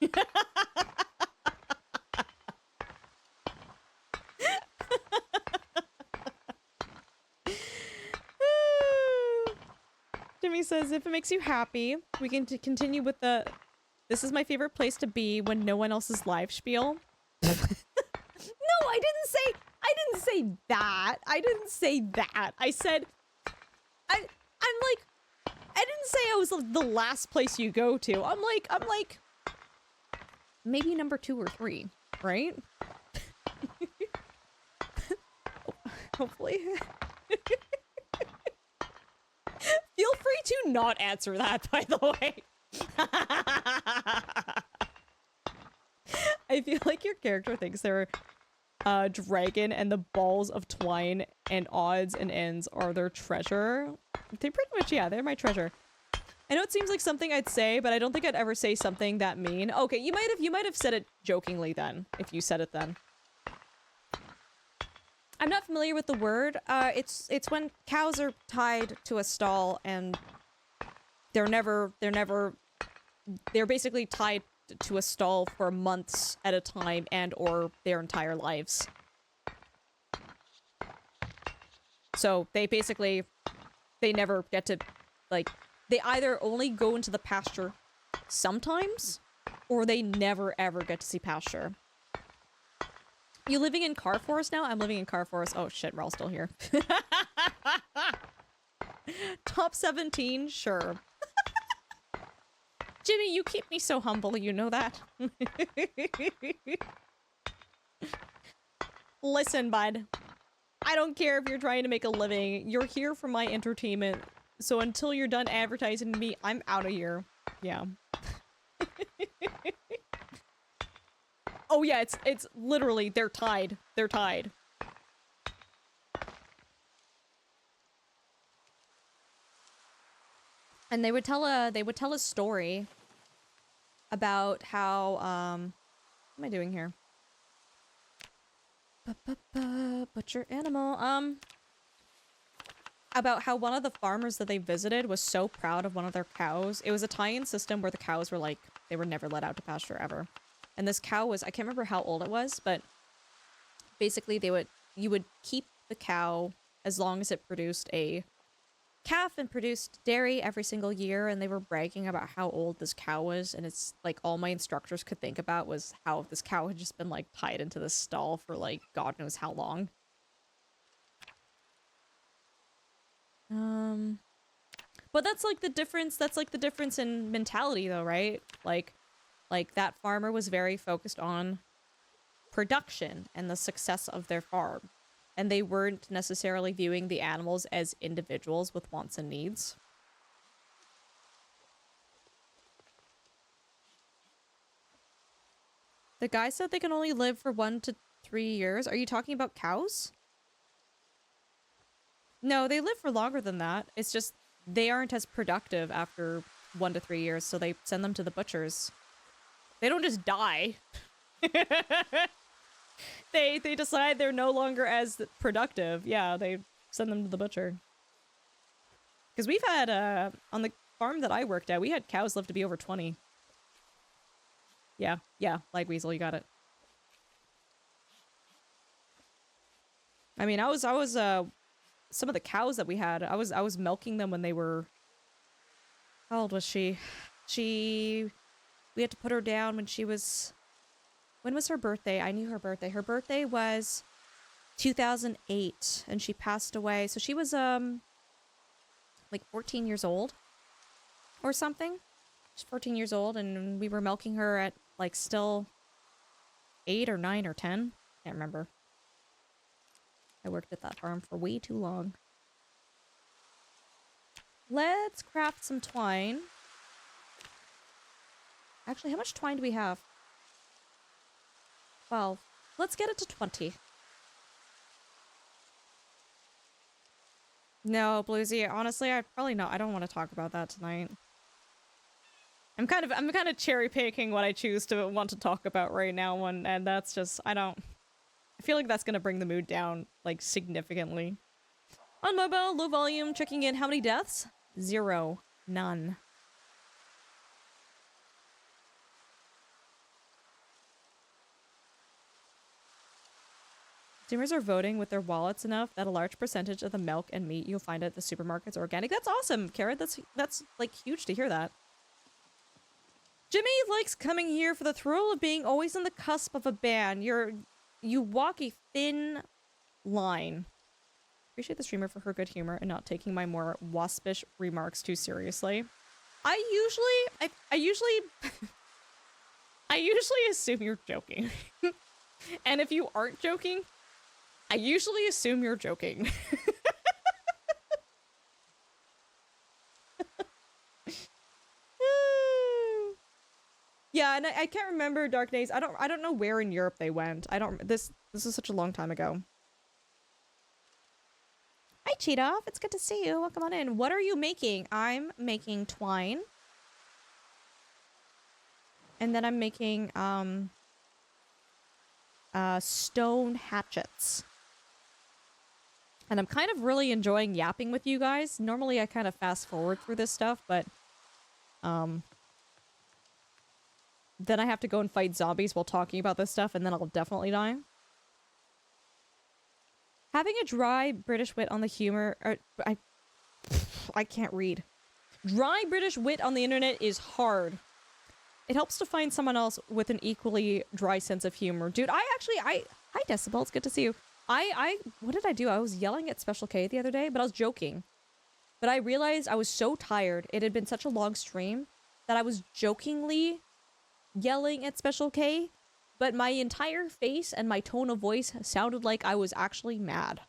Jimmy says, if it makes you happy, we can continue with the "this is my favorite place to be when no one else is live" spiel. No, I didn't say that. I didn't say that. I said, I'm like, I didn't say I was the last place you go to. I'm like, maybe number 2 or 3, right? Hopefully. Feel free to not answer that, by the way. I feel like your character thinks they're a dragon and the balls of twine and odds and ends are their treasure. They pretty much, yeah, they're my treasure. I know it seems like something I'd say, but I don't think I'd ever say something that mean. Okay, you might have said it jokingly then, if you said it then. I'm not familiar with the word. It's when cows are tied to a stall and they're basically tied to a stall for months at a time and or their entire lives. So they never get to, like, they either only go into the pasture sometimes or they never ever get to see pasture. You living in Car Forest now? I'm living in Car Forest. Oh shit, we're all still here. Top 17? Sure. Jimmy, you keep me so humble, you know that? Listen, bud. I don't care if you're trying to make a living. You're here for my entertainment. So until you're done advertising me, I'm out of here. Yeah. Oh yeah, it's literally, they're tied. They're tied. And they would tell a story about how, what am I doing here? Butcher animal, about how one of the farmers that they visited was so proud of one of their cows. It was a tie-in system where the cows were like, they were never let out to pasture ever. And this cow was, I can't remember how old it was, but basically you would keep the cow as long as it produced a calf and produced dairy every single year, and they were bragging about how old this cow was, and it's like all my instructors could think about was how this cow had just been like tied into this stall for like God knows how long. But that's like the difference in mentality though, right? Like that farmer was very focused on production and the success of their farm. And they weren't necessarily viewing the animals as individuals with wants and needs. The guy said they can only live for 1 to 3 years. Are you talking about cows? No, they live for longer than that. It's just they aren't as productive after 1 to 3 years, so they send them to the butchers. They don't just die. They decide they're no longer as productive. Yeah, they send them to the butcher. Because we've had, on the farm that I worked at, we had cows live to be over 20. Yeah, like Weasel, you got it. I mean, I was, some of the cows that we had, I was milking them when they were, how old was she? We had to put her down when she was, when was her birthday? I knew her birthday. Her birthday was 2008, and she passed away. So she was, like 14 years old or something. She's 14 years old, and we were milking her at, like, still 8 or 9 or 10. Can't remember. I worked at that farm for way too long. Let's craft some twine. Actually, how much twine do we have? 12. Let's get it to 20. No, Bluesy, honestly, I probably not. I don't want to talk about that tonight. I'm kind of cherry picking what I choose to want to talk about right now, and that's just, I feel like that's gonna bring the mood down, like, significantly. On mobile, low volume, checking in. How many deaths? 0. None. Consumers are voting with their wallets enough that a large percentage of the milk and meat you'll find at the supermarkets are organic. That's awesome, Kara. That's like huge to hear that. Jimmy likes coming here for the thrill of being always on the cusp of a ban. You walk a thin line. Appreciate the streamer for her good humor and not taking my more waspish remarks too seriously. I usually assume you're joking. And if you aren't joking, I usually assume you're joking. Yeah, and I can't remember Dark Days. I don't know where in Europe they went. This is such a long time ago. Hi, Cheetah. It's good to see you. Welcome on in. What are you making? I'm making twine. And then I'm making stone hatchets. And I'm kind of really enjoying yapping with you guys. Normally I kind of fast forward through this stuff, but then I have to go and fight zombies while talking about this stuff, and then I'll definitely die. Having a dry British wit on the humor... I can't read. Dry British wit on the internet is hard. It helps to find someone else with an equally dry sense of humor. Dude, hi Decibel, it's good to see you. What did I do? I was yelling at Special K the other day, but I was joking. But I realized I was so tired. It had been such a long stream that I was jokingly yelling at Special K, but my entire face and my tone of voice sounded like I was actually mad.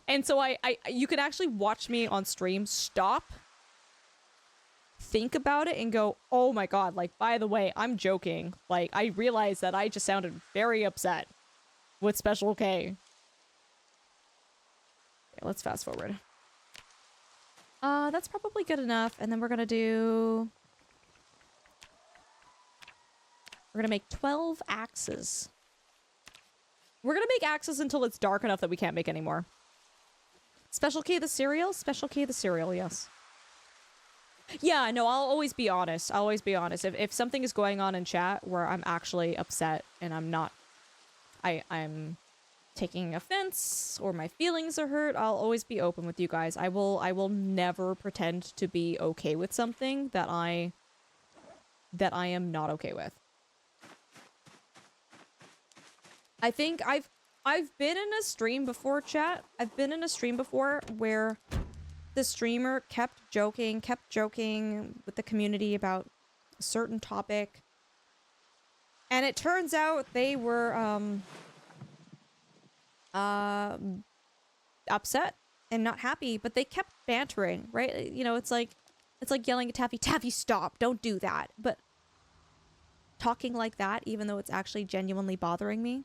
And so you could actually watch me on stream stop, think about it, and go, oh my god, like, by the way, I'm joking. Like, I realized that I just sounded very upset with Special K. Okay, let's fast forward. That's probably good enough, and then we're gonna make 12 axes. We're gonna make axes until it's dark enough that we can't make any more. Special K the cereal? Special K the cereal, yes. Yeah, no, I'll always be honest. I'll always be honest. If something is going on in chat where I'm actually upset and I'm taking offense or my feelings are hurt, I'll always be open with you guys. I will never pretend to be okay with something that I am not okay with. I think I've been in a stream before, chat. I've been in a stream before where the streamer kept joking with the community about a certain topic. And it turns out they were, upset and not happy, but they kept bantering, right? You know, it's like yelling at Taffy, Taffy, stop, don't do that. But talking like that, even though it's actually genuinely bothering me.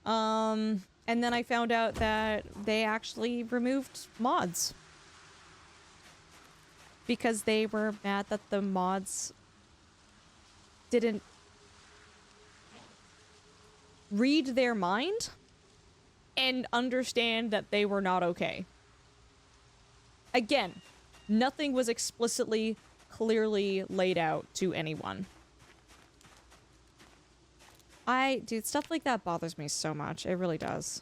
And then I found out that they actually removed mods. Because they were mad that the mods didn't read their mind and understand that they were not okay. Again, nothing was explicitly, clearly laid out to anyone. Dude, stuff like that bothers me so much. It really does.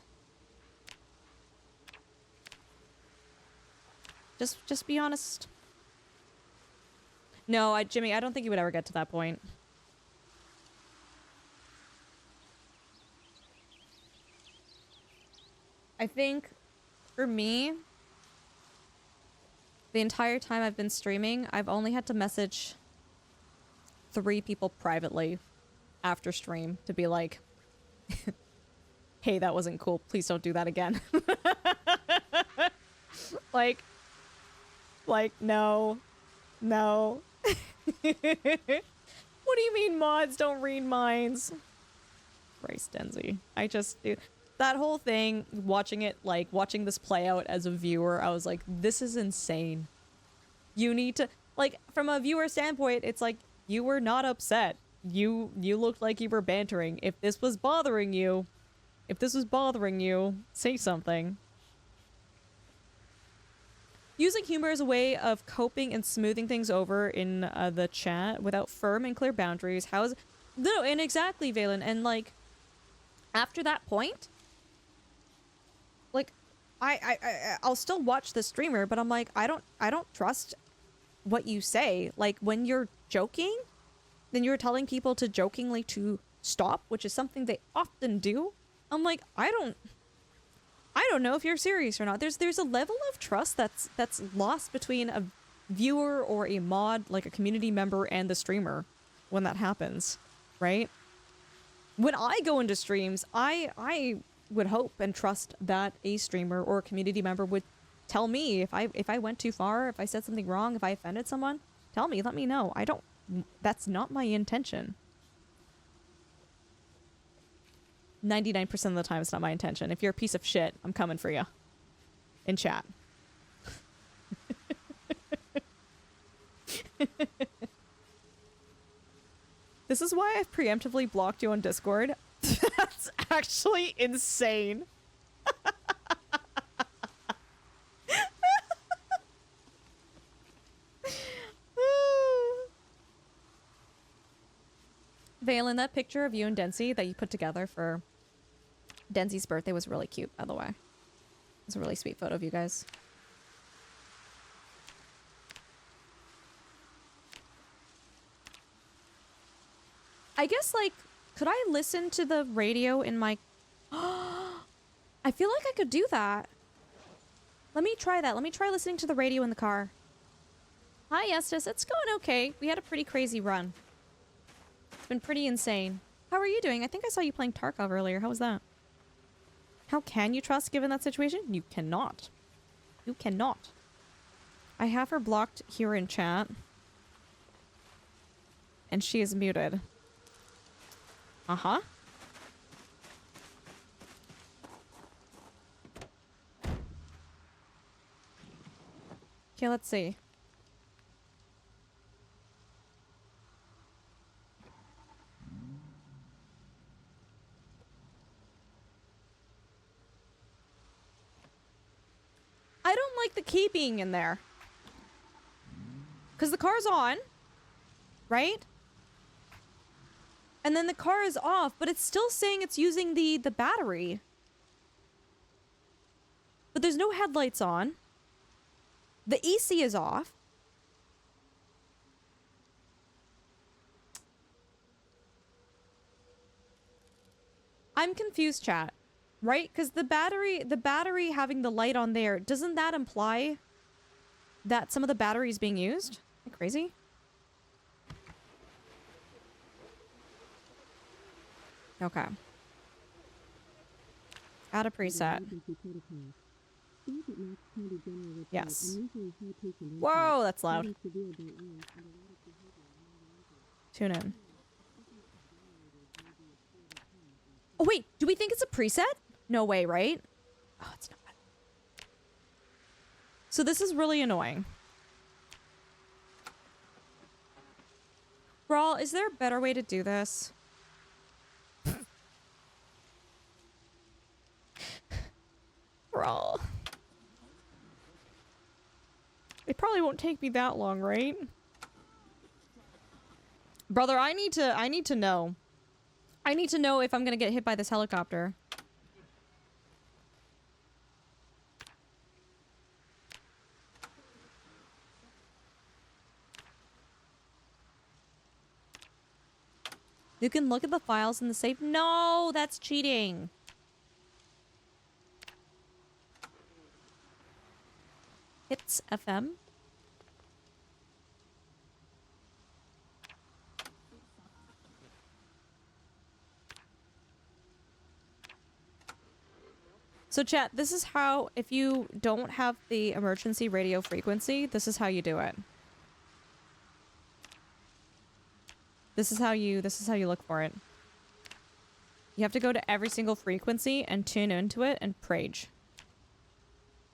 Just be honest. No, Jimmy, I don't think you would ever get to that point. I think, for me, the entire time I've been streaming, I've only had to message 3 people privately after stream to be like, hey, that wasn't cool. Please don't do that again. like, no. No. What do you mean mods don't read minds? Christ, Denzi. I just do. That whole thing, watching this play out as a viewer, I was like, this is insane. You need to, like, from a viewer standpoint, it's like, you were not upset. You looked like you were bantering. If this was bothering you, say something. Using humor as a way of coping and smoothing things over in the chat without firm and clear boundaries. No, and exactly, Valen. And, like, after that point, like, I'll still watch the streamer, but I'm like, I don't trust what you say. Like, when you're joking, then you're telling people to jokingly to stop, which is something they often do. I'm like, I don't know if you're serious or not. There's a level of trust that's lost between a viewer or a mod, like a community member, and the streamer when that happens, right? When I go into streams, I would hope and trust that a streamer or a community member would tell me if I went too far, if I said something wrong, if I offended someone. Tell me, let me know. That's not my intention. 99% of the time, it's not my intention. If you're a piece of shit, I'm coming for you. In chat. This is why I've preemptively blocked you on Discord. That's actually insane. Valen, that picture of you and Denzi that you put together for Denzi's birthday was really cute, by the way. It was a really sweet photo of you guys. I guess, like, could I listen to the radio in my... I feel like I could do that. Let me try that. Let me try listening to the radio in the car. Hi, Estes. It's going okay. We had a pretty crazy run. It's been pretty insane. How are you doing? I think I saw you playing Tarkov earlier. How was that? How can you trust given that situation? You cannot. You cannot. I have her blocked here in chat. And she is muted. Uh-huh. Okay, let's see. I don't like the key being in there. Because the car's on, right? And then the car is off, but it's still saying it's using the battery. But there's no headlights on. The AC is off. I'm confused, chat. Right? Because the battery having the light on there, doesn't that imply that some of the battery is being used? Am I crazy? Okay. Add a preset. Yes. Whoa, that's loud. Tune in. Oh, wait. Do we think it's a preset? No way, right? Oh, it's not. So this is really annoying. Brawl, is there a better way to do this? Brawl. It probably won't take me that long, right? Brother, I need to know. I need to know if I'm gonna get hit by this helicopter. You can look at the files in the safe. No, that's cheating. Hits FM. So chat, this is how, if you don't have the emergency radio frequency, this is how you do it. This is how you look for it. You have to go to every single frequency and tune into it and prage.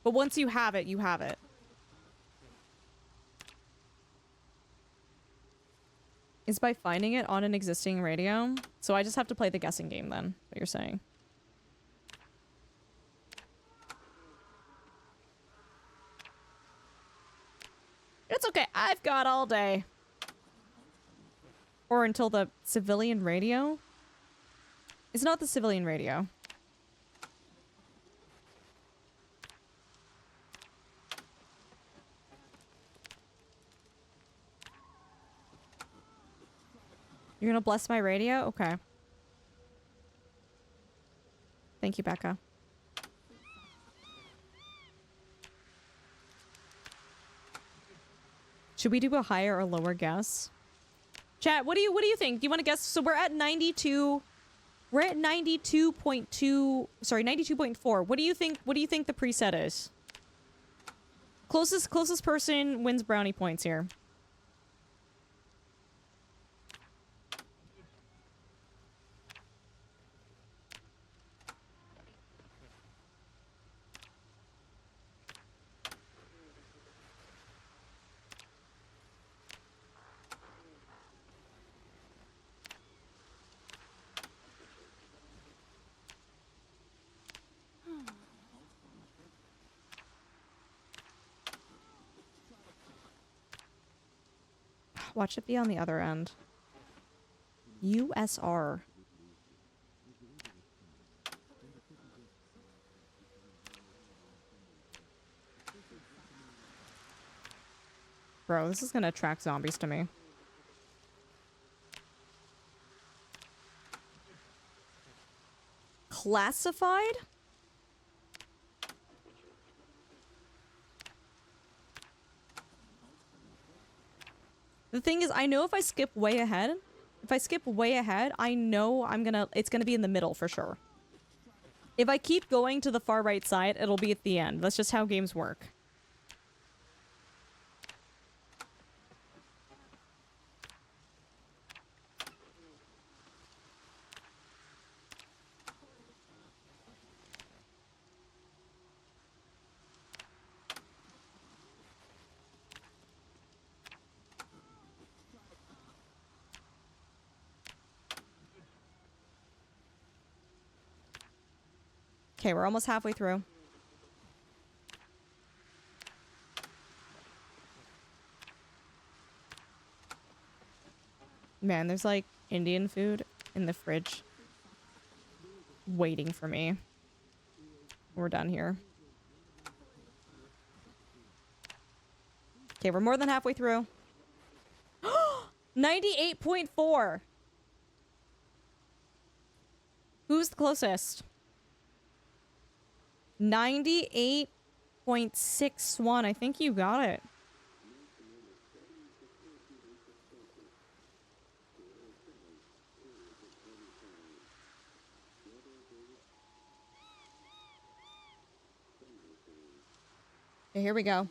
But once you have it, you have it. Is by finding it on an existing radio. So I just have to play the guessing game then, what you're saying. It's okay, I've got all day. Or until the civilian radio? It's not the civilian radio. You're gonna bless my radio? Okay. Thank you, Becca. Should we do a higher or lower guess? Chat, what do you think? Do you want to guess? So we're at 92. We're at 92.2, sorry, 92.4. What do you think the preset is? Closest person wins brownie points here. Watch it be on the other end. USR. Bro, this is gonna attract zombies to me. Classified? The thing is, I know if I skip way ahead, I know it's gonna be in the middle for sure. If I keep going to the far right side, it'll be at the end. That's just how games work. Okay, we're almost halfway through. Man, there's like Indian food in the fridge waiting for me. We're done here. Okay, we're more than halfway through. 98.4. Who's the closest? 98.61. I think you got it. Okay, here we go.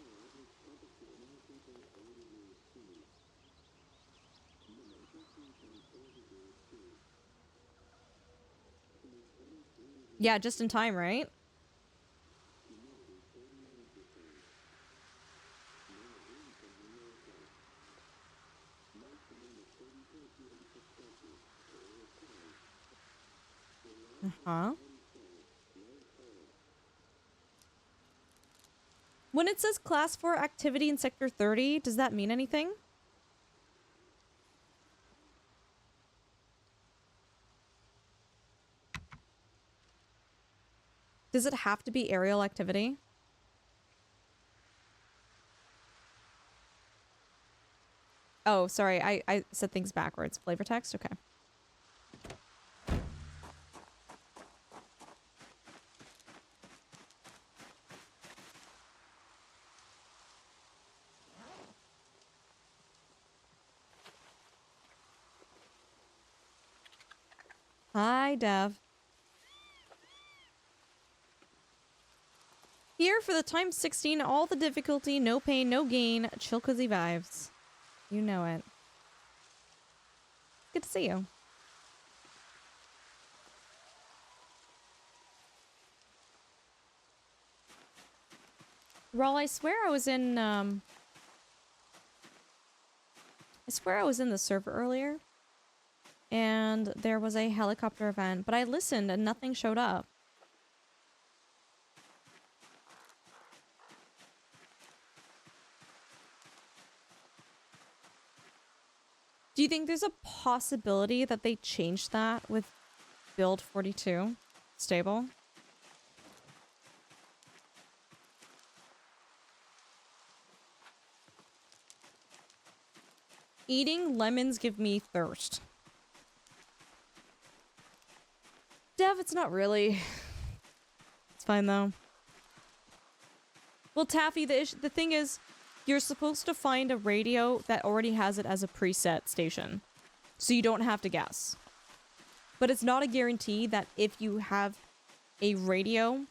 Yeah, just in time, right? Uh-huh. When it says class 4 activity in sector 30, does that mean anything? Does it have to be aerial activity? Oh, sorry. I said things backwards. Flavor text? Okay. Hi, Dev. Here for the time 16, all the difficulty, no pain, no gain, chill cozy vibes. You know it. Good to see you. Rawl, I swear I was in, I swear I was in the server earlier. And there was a helicopter event, but I listened and nothing showed up. Do you think there's a possibility that they changed that with build 42 stable? Eating lemons give me thirst. Dev, it's not really. It's fine though. Well, Taffy, the thing is, you're supposed to find a radio that already has it as a preset station, so you don't have to guess. But it's not a guarantee that if you have a radio,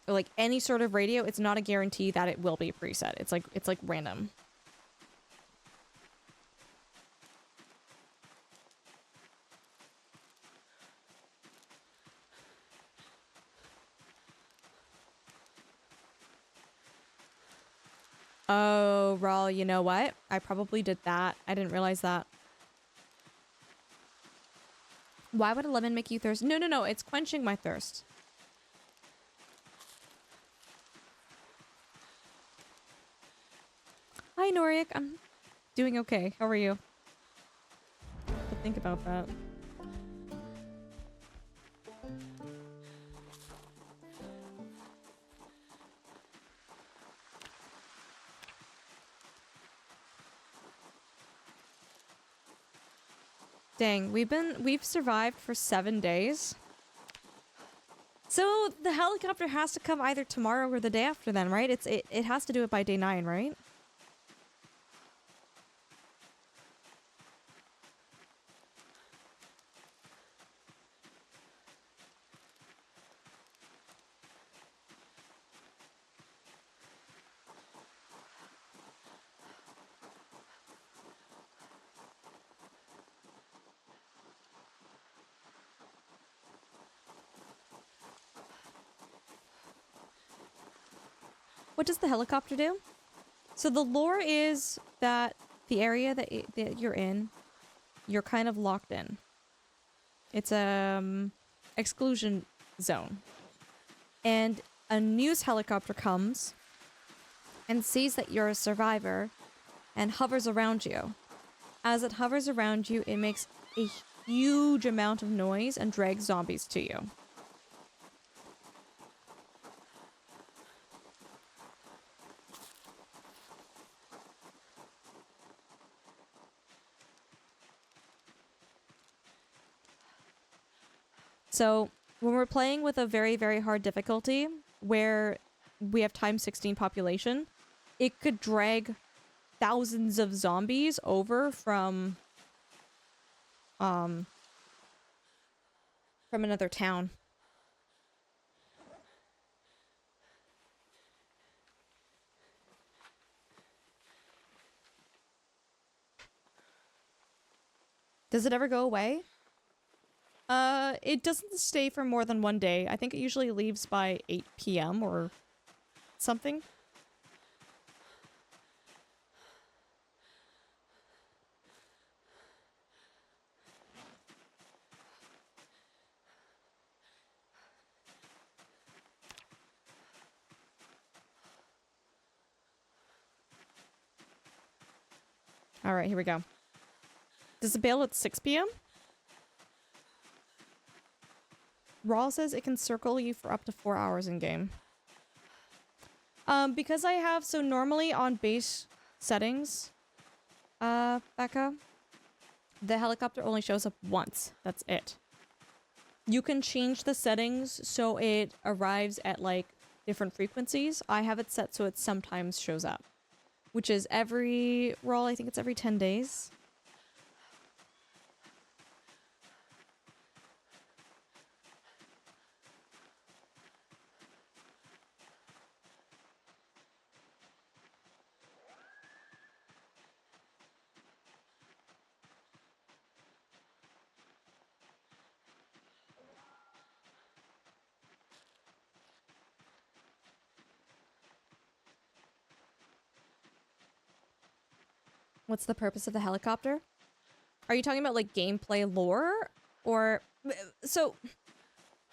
or like any sort of radio, it's not a guarantee that it will be a preset. It's like random. Oh, Rawl, you know what? I probably did that. I didn't realize that. Why would a lemon make you thirst? No, no, no. It's quenching my thirst. Hi, Noriak. I'm doing okay. How are you? But think about that. Dang, we've survived for 7 days. So the helicopter has to come either tomorrow or the day after then, right? It has to do it by day 9, right? What does the helicopter do? So the lore is that the area that you're in, you're kind of locked in. It's a exclusion zone. And a news helicopter comes and sees that you're a survivor and hovers around you. As it hovers around you, it makes a huge amount of noise and drags zombies to you. So when we're playing with a very, very hard difficulty, where we have times 16 population, it could drag thousands of zombies over from another town. Does it ever go away? It doesn't stay for more than 1 day. I think it usually leaves by 8 p.m. or something. All right, here we go. Does it bail at 6 p.m.? Raw says it can circle you for up to 4 hours in game. Because I have, so normally on base settings, Becca, the helicopter only shows up once. That's it. You can change the settings so it arrives at like different frequencies. I have it set so it sometimes shows up, which is every, Raw, I think it's every 10 days. What's the purpose of the helicopter? Are you talking about like gameplay lore? Or so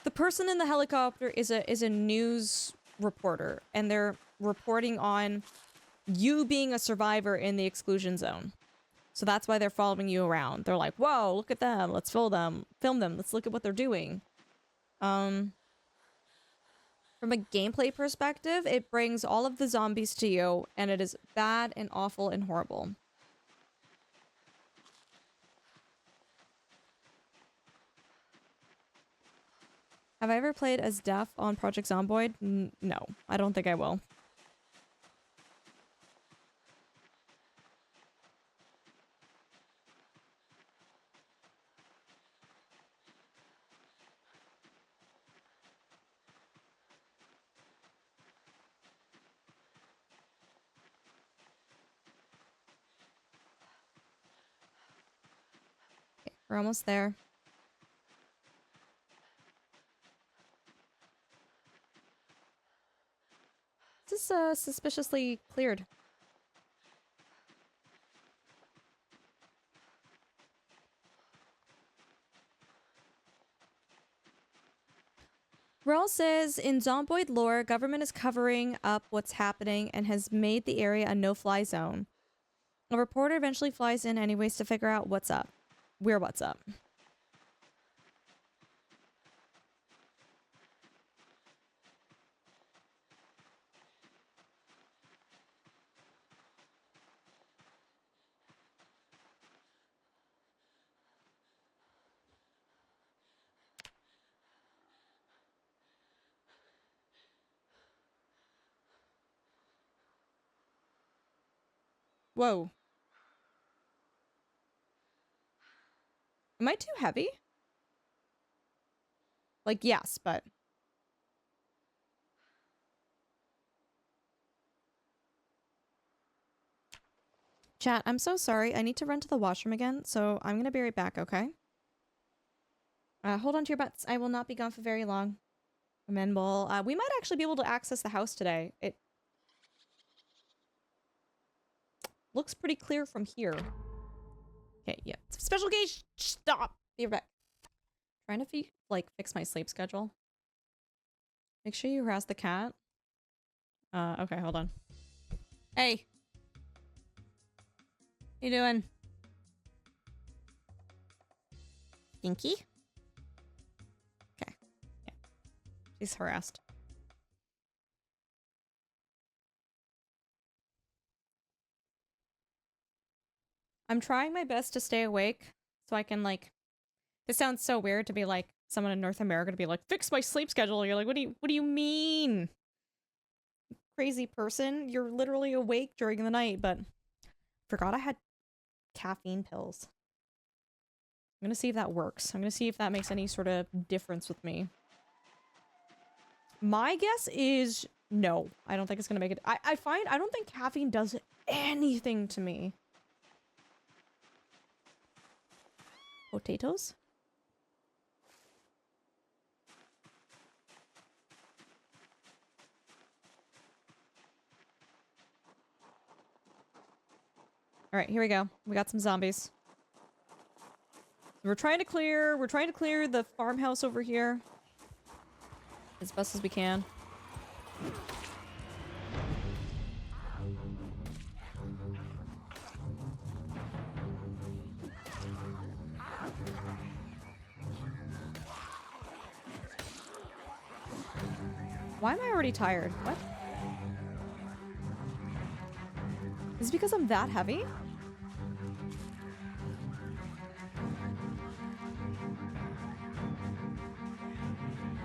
the person in the helicopter is a news reporter, and they're reporting on you being a survivor in the exclusion zone. So that's why they're following you around. They're like, whoa, look at them, let's film them, let's look at what they're doing. From a gameplay perspective, it brings all of the zombies to you, and it is bad and awful and horrible. Have I ever played as Def on Project Zomboid? No, I don't think I will. Okay, we're almost there. This is suspiciously cleared. Rawl says, in Zomboid lore, government is covering up what's happening and has made the area a no-fly zone. A reporter eventually flies in anyways to figure out what's up. What's up. Whoa. Am I too heavy? Like, yes, but... Chat, I'm so sorry. I need to run to the washroom again, so I'm gonna be right back, okay? Hold on to your butts. I will not be gone for very long. And then we might actually be able to access the house today. It looks pretty clear from here. Okay, yeah. Special gauge, stop! Be right back. Trying to fix my sleep schedule. Make sure you harass the cat. Okay, hold on. Hey! How you doing? Stinky? Okay. Yeah. She's harassed. I'm trying my best to stay awake so I can, like... This sounds so weird to be like someone in North America to be like, fix my sleep schedule. You're like, what do you mean? Crazy person. You're literally awake during the night, but forgot I had caffeine pills. I'm gonna see if that works. I'm gonna see if that makes any sort of difference with me. My guess is no. I don't think it's gonna make it. I don't think caffeine does anything to me. Potatoes? All right, here we go. We got some zombies. We're trying to clear the farmhouse over here as best as we can. Why am I already tired? What? Is it because I'm that heavy?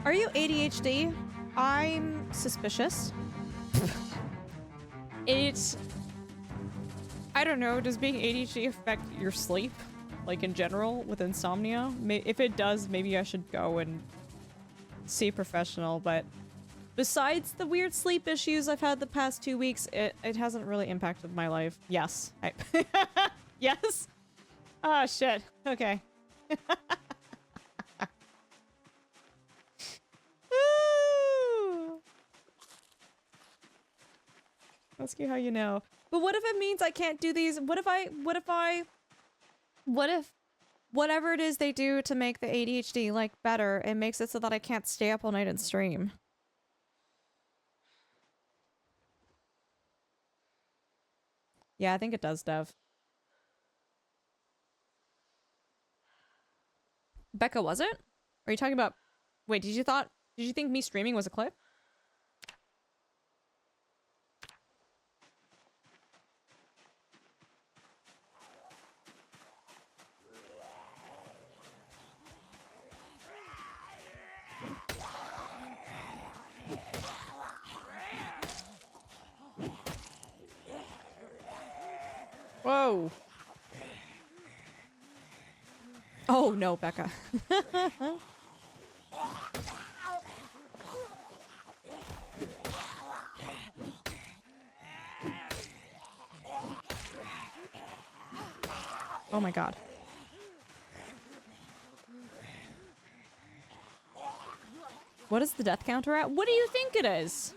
Are you ADHD? I'm suspicious. It's... I don't know, does being ADHD affect your sleep? Like in general, with insomnia? If it does, maybe I should go and see a professional, but... Besides the weird sleep issues I've had the past 2 weeks, it hasn't really impacted my life. Yes. Yes? Oh, shit. Okay. Ask you how you know. But what if it means I can't do these? What if whatever it is they do to make the ADHD, like, better, it makes it so that I can't stay up all night and stream? Yeah, I think it does, Dev. Becca, was it? Are you talking about... Wait, did you think me streaming was a clip? Whoa. Oh, no, Becca. Oh my god. What is the death counter at? What do you think it is?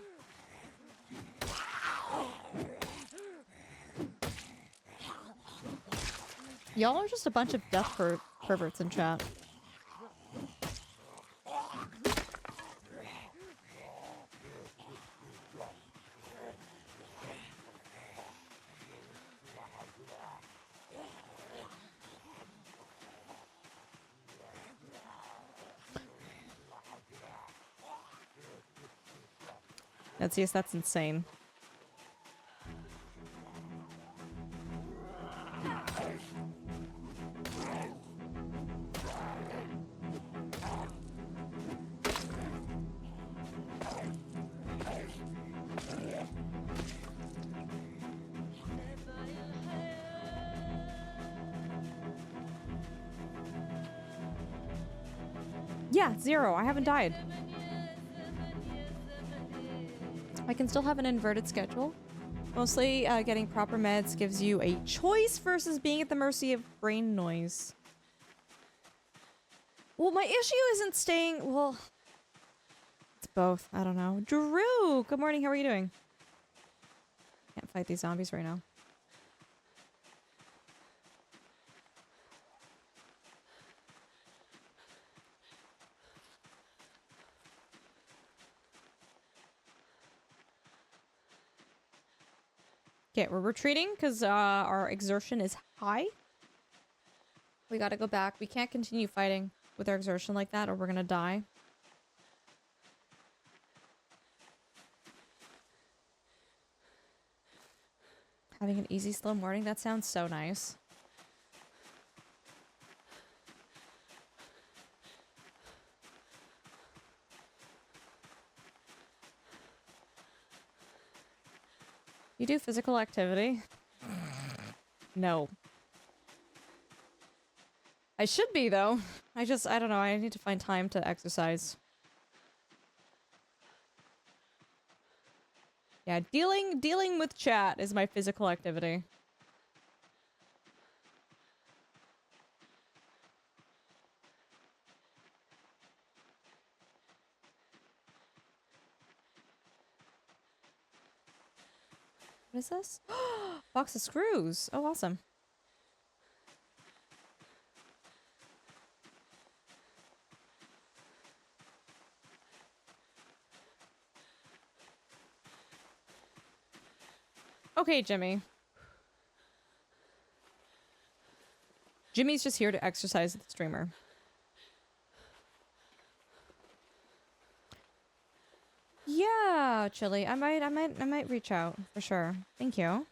Y'all are just a bunch of death perverts in chat. Yes, that's insane. Yeah, 0. I haven't died. I can still have an inverted schedule. Mostly, getting proper meds gives you a choice versus being at the mercy of brain noise. Well, my issue isn't staying... Well, it's both. I don't know. Drew! Good morning. How are you doing? Can't fight these zombies right now. Okay, we're retreating because our exertion is high. We gotta go back. We can't continue fighting with our exertion like that or we're gonna die. Having an easy, slow morning? That sounds so nice. You do physical activity? No. I should be, though. I don't know. I need to find time to exercise. Yeah, dealing with chat is my physical activity. What is this? Box of screws. Oh, awesome. Okay, Jimmy. Jimmy's just here to exercise the streamer. Yeah, Chili. I might reach out for sure. Thank you.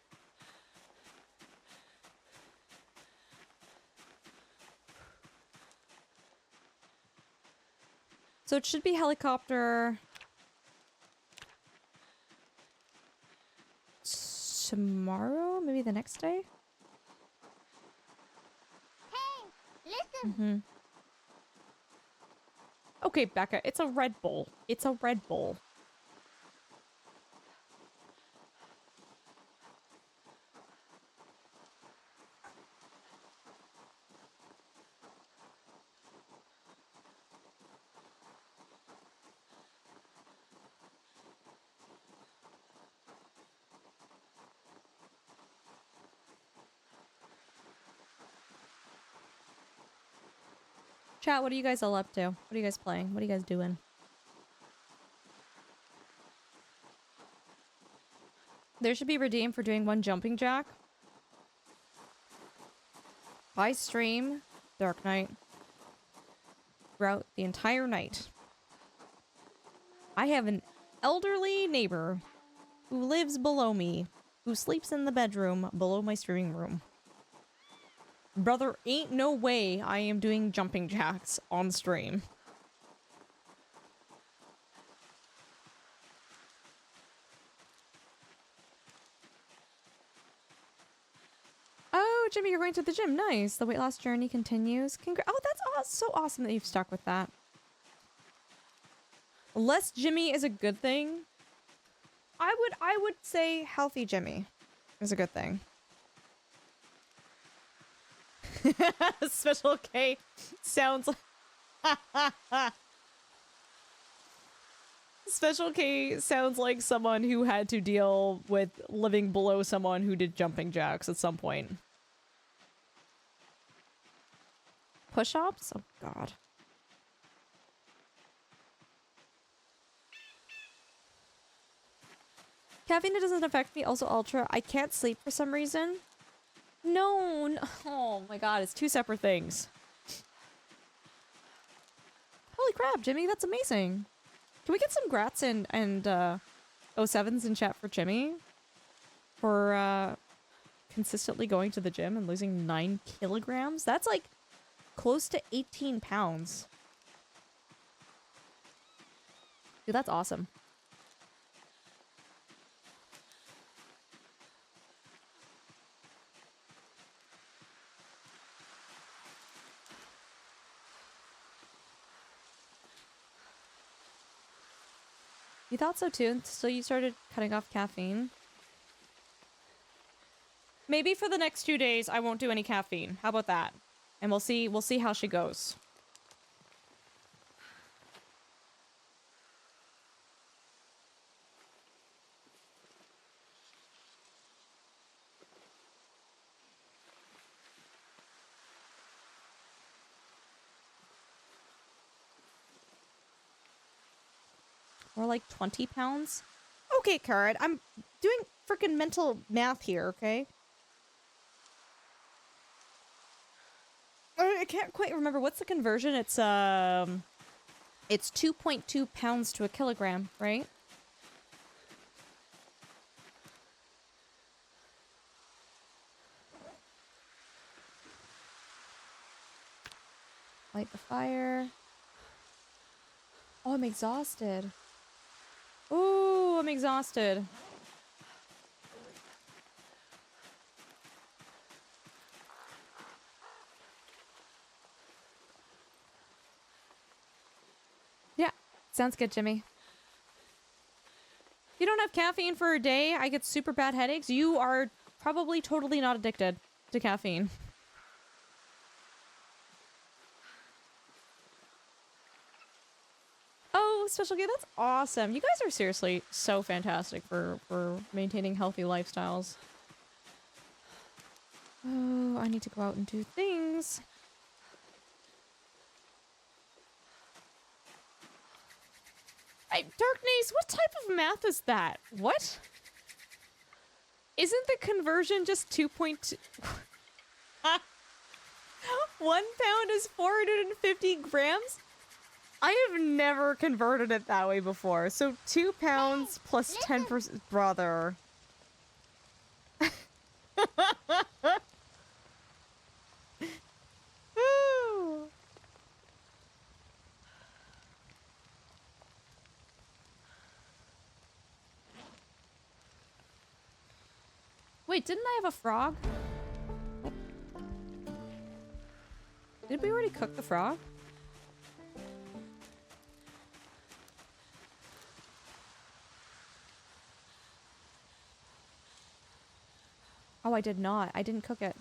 So it should be helicopter tomorrow, maybe the next day. Hey, listen. Okay, Becca, it's a Red Bull. It's a Red Bull. Chat, what are you guys all up to? What are you guys playing? What are you guys doing? There should be redeemed for doing one jumping jack. I stream Dark Knight throughout the entire night. I have an elderly neighbor who lives below me, who sleeps in the bedroom below my streaming room. Brother, ain't no way I am doing jumping jacks on stream. Oh, Jimmy, you're going to the gym. Nice. The weight loss journey continues. Oh, that's so awesome that you've stuck with that. Less Jimmy is a good thing. I would say healthy Jimmy is a good thing. Special K sounds like Special K sounds like someone who had to deal with living below someone who did jumping jacks at some point. Push-ups? Oh god. Caffeine doesn't affect me. Also Ultra. I can't sleep for some reason. No. Oh my god, it's two separate things. Holy crap, Jimmy, that's amazing. Can we get some grats and 07s in chat for Jimmy? For consistently going to the gym and losing 9 kilograms? That's like close to 18 pounds. Dude, that's awesome. You thought so too, so you started cutting off caffeine? Maybe for the next 2 days I won't do any caffeine. How about that? And we'll see how she goes. Or like 20 pounds? Okay, Kurt, I'm doing freaking mental math here, okay? I can't quite remember. What's the conversion? It's 2.2 pounds to a kilogram, right? Light the fire. Oh, I'm exhausted. Ooh, I'm exhausted. Yeah, sounds good, Jimmy. You don't have caffeine for a day, I get super bad headaches. You are probably totally not addicted to caffeine. Oh, you, Special K. That's awesome. You guys are seriously so fantastic for maintaining healthy lifestyles. Oh, I need to go out and do things. Darknace, what type of math is that? What? Isn't the conversion just 2.2? 1 pound is 450 grams? I have never converted it that way before. So 2 pounds plus 10%. Brother. Wait, didn't I have a frog? Did we already cook the frog? Oh, I did not. I didn't cook it.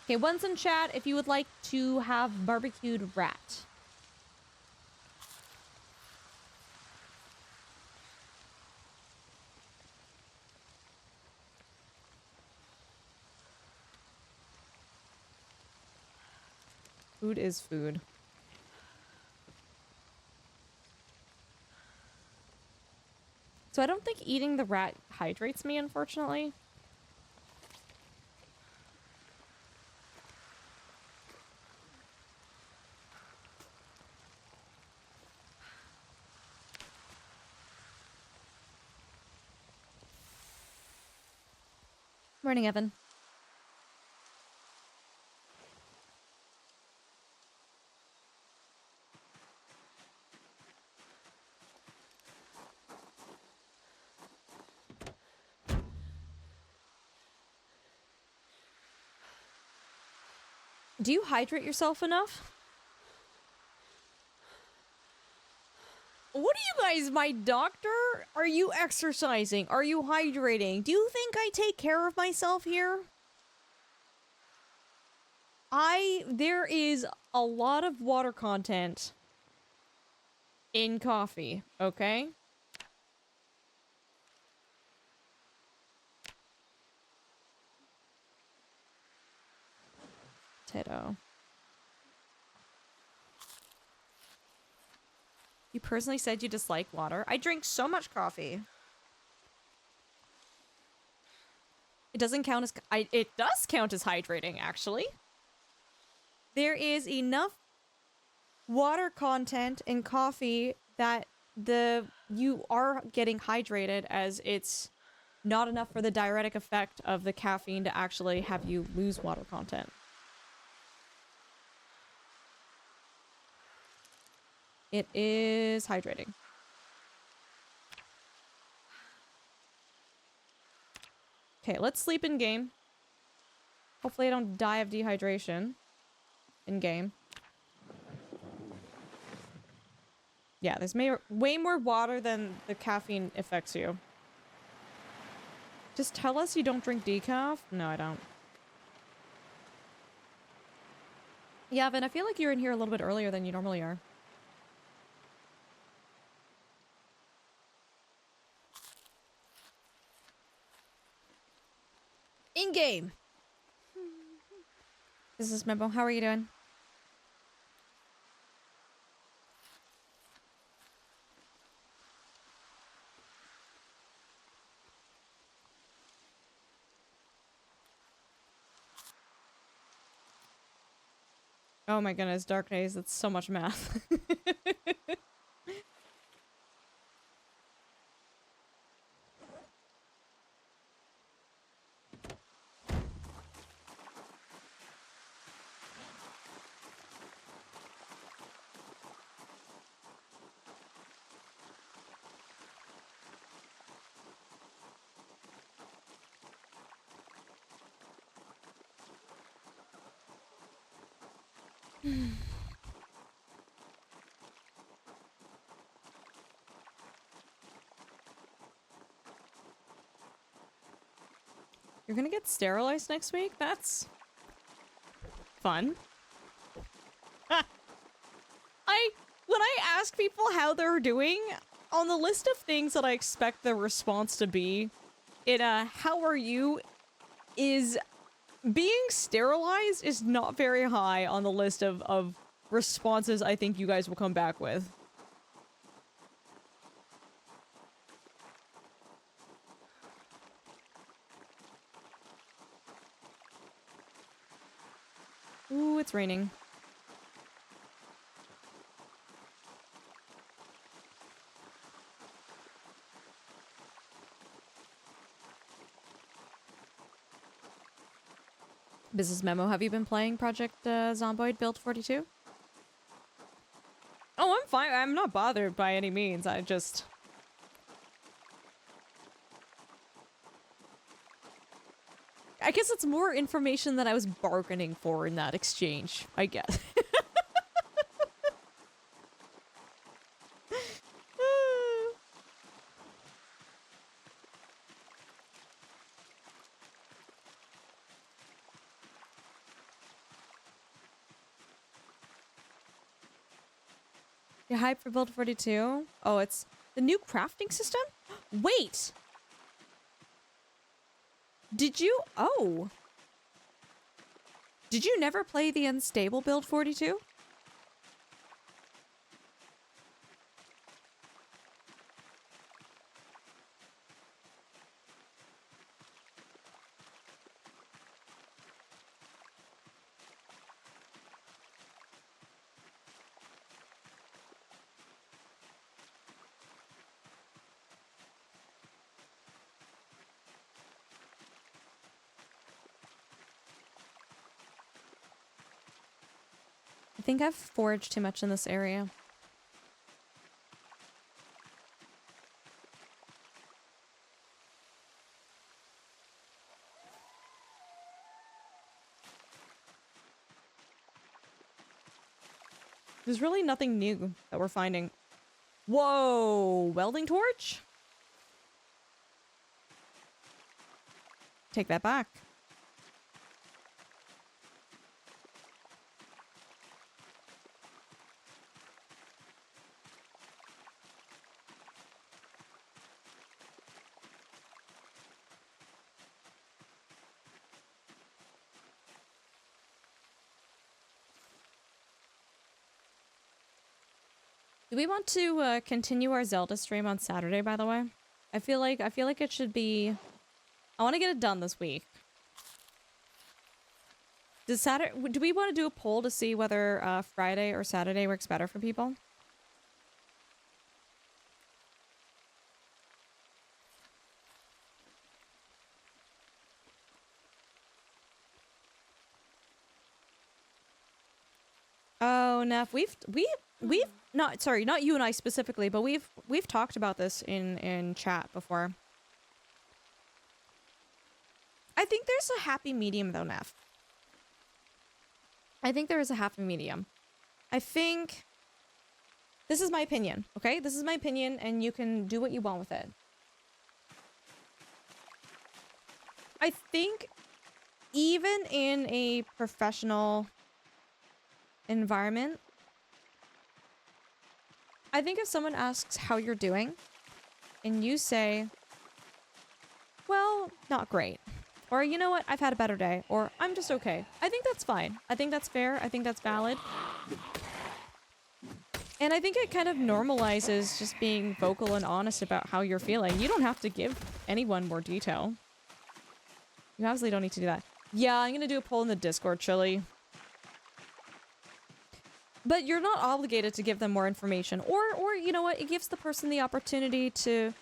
Okay, one's in chat if you would like to have barbecued rat. Food is food. So I don't think eating the rat hydrates me, unfortunately. Morning, Evan. Do you hydrate yourself enough? What are you guys, my doctor? Are you exercising? Are you hydrating? Do you think I take care of myself here? There is a lot of water content in coffee, okay? Potato. You personally said you dislike water. I drink so much coffee. It doesn't count as... it does count as hydrating, actually. There is enough water content in coffee that you are getting hydrated, as it's not enough for the diuretic effect of the caffeine to actually have you lose water content. It is hydrating. Okay, let's sleep in game. Hopefully I don't die of dehydration in game. Yeah, there's way more water than the caffeine affects you. Just tell us you don't drink decaf? No, I don't. Yeah, Evan, I feel like you're in here a little bit earlier than you normally are. In game. This is Memo. How are you doing? Oh my goodness, Dark Days, that's so much math. You're gonna get sterilized next week? That's fun. When I ask people how they're doing, on the list of things that I expect the response to be in a how are you is being sterilized is not very high on the list of responses I think you guys will come back with. Ooh, it's raining. Business memo, have you been playing Project Zomboid Build 42? Oh, I'm fine. I'm not bothered by any means. I guess it's more information that I was bargaining for in that exchange, I guess. You're hyped for Build 42? Oh, it's the new crafting system? Wait! Did you? Oh. Did you never play the unstable Build 42? I think I've foraged too much in this area. There's really nothing new that we're finding. Whoa! Welding torch? Take that back. Do we want to continue our Zelda stream on Saturday, by the way? I feel like it should be... I want to get it done this week. Do we want to do a poll to see whether Friday or Saturday works better for people? Oh, Neff, we've not you and I specifically, but we've talked about this in chat before. I think there's a happy medium though, Neff. I think there is a happy medium. I think this is my opinion, okay? This is my opinion and you can do what you want with it. I think even in a professional environment, I think if someone asks how you're doing and you say, well, not great, or you know what, I've had a better day, or I'm just okay, I think that's fine. I think that's fair. I think that's valid. And I think it kind of normalizes just being vocal and honest about how you're feeling. You don't have to give anyone more detail. You absolutely don't need to do that. Yeah, I'm gonna do a poll in the Discord, Chili. But you're not obligated to give them more information. Or you know what? It gives the person the opportunity to...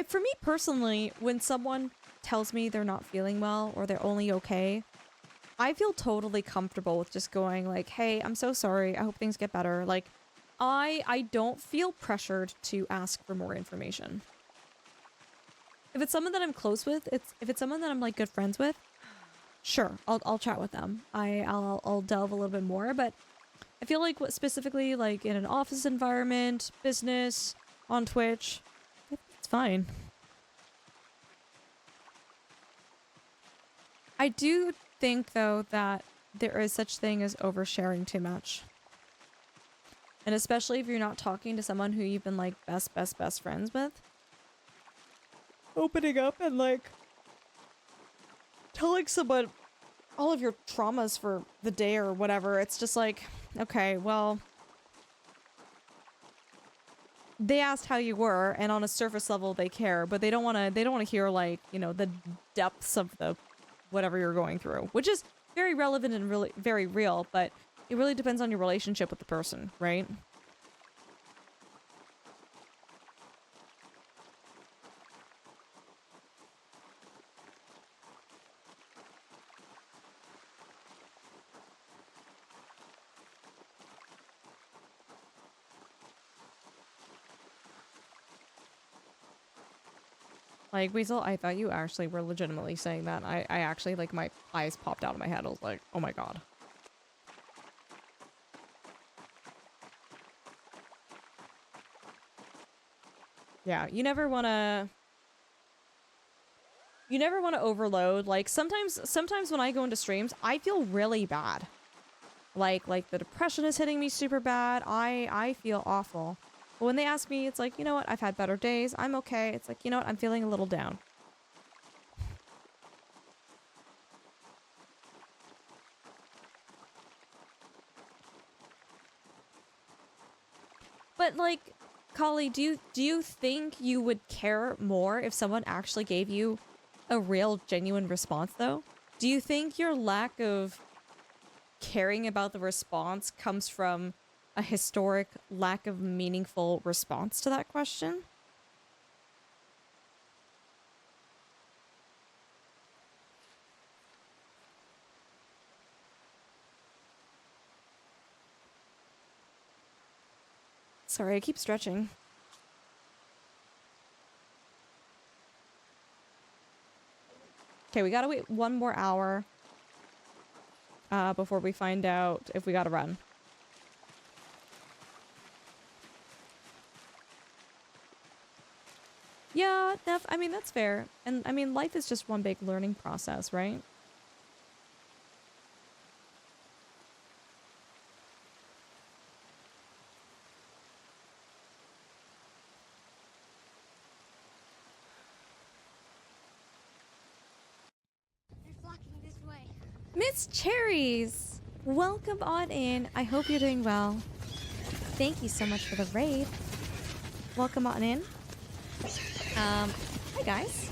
for me personally, when someone tells me they're not feeling well or they're only okay, I feel totally comfortable with just going like, hey, I'm so sorry. I hope things get better. Like, I don't feel pressured to ask for more information. If it's someone that I'm close with, if it's someone that I'm like good friends with, sure, I'll chat with them. I'll delve a little bit more, but I feel like specifically like in an office environment, business, on Twitch, it's fine. I do think, though, that there is such thing as oversharing too much. And especially if you're not talking to someone who you've been, like, best friends with. Opening up and, like, telling someone all of your traumas for the day or whatever. It's just like, okay, well, they asked how you were, and on a surface level they care, but they don't want to hear, like, you know, the depths of the whatever you're going through, which is very relevant and really very real, but it really depends on your relationship with the person, right? Like, Weasel, I thought you actually were legitimately saying that. I actually, like, my eyes popped out of my head. I was like, oh my god. Yeah, you never want to overload. Like, sometimes when I go into streams, I feel really bad. Like the depression is hitting me super bad. I feel awful. But when they ask me, it's like, you know what? I've had better days. I'm okay. It's like, you know what? I'm feeling a little down. But, like, Kali, do you think you would care more if someone actually gave you a real, genuine response, though? Do you think your lack of caring about the response comes from a historic lack of meaningful response to that question? Sorry, I keep stretching. Okay, we gotta wait 1 more hour before we find out if we gotta run. Yeah, I mean, that's fair. And, I mean, life is just one big learning process, right? They're flocking this way. Miss Cherries! Welcome on in. I hope you're doing well. Thank you so much for the raid. Welcome on in. Hi guys.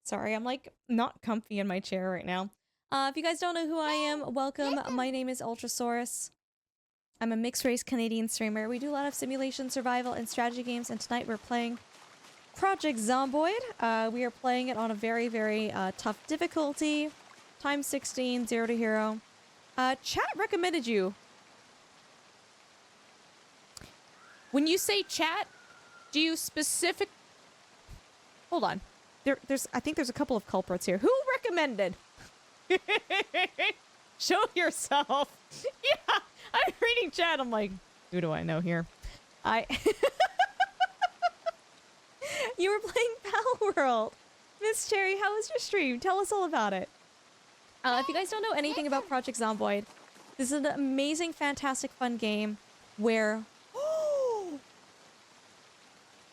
Sorry, I'm like not comfy in my chair right now. If you guys don't know who I am, welcome. My name is Ultrasaurus. I'm a mixed race Canadian streamer. We do a lot of simulation, survival, and strategy games, and tonight we're playing Project Zomboid. We are playing it on a very, very tough difficulty. Time 16, 0 to hero. Chat recommended you. When you say chat, do you specific... Hold on. I think there's a couple of culprits here. Who recommended? Show yourself. Yeah, I'm reading chat. I'm like, who do I know here? You were playing Pal World. Miss Cherry, how was your stream? Tell us all about it. If you guys don't know anything about Project Zomboid, this is an amazing, fantastic, fun game where...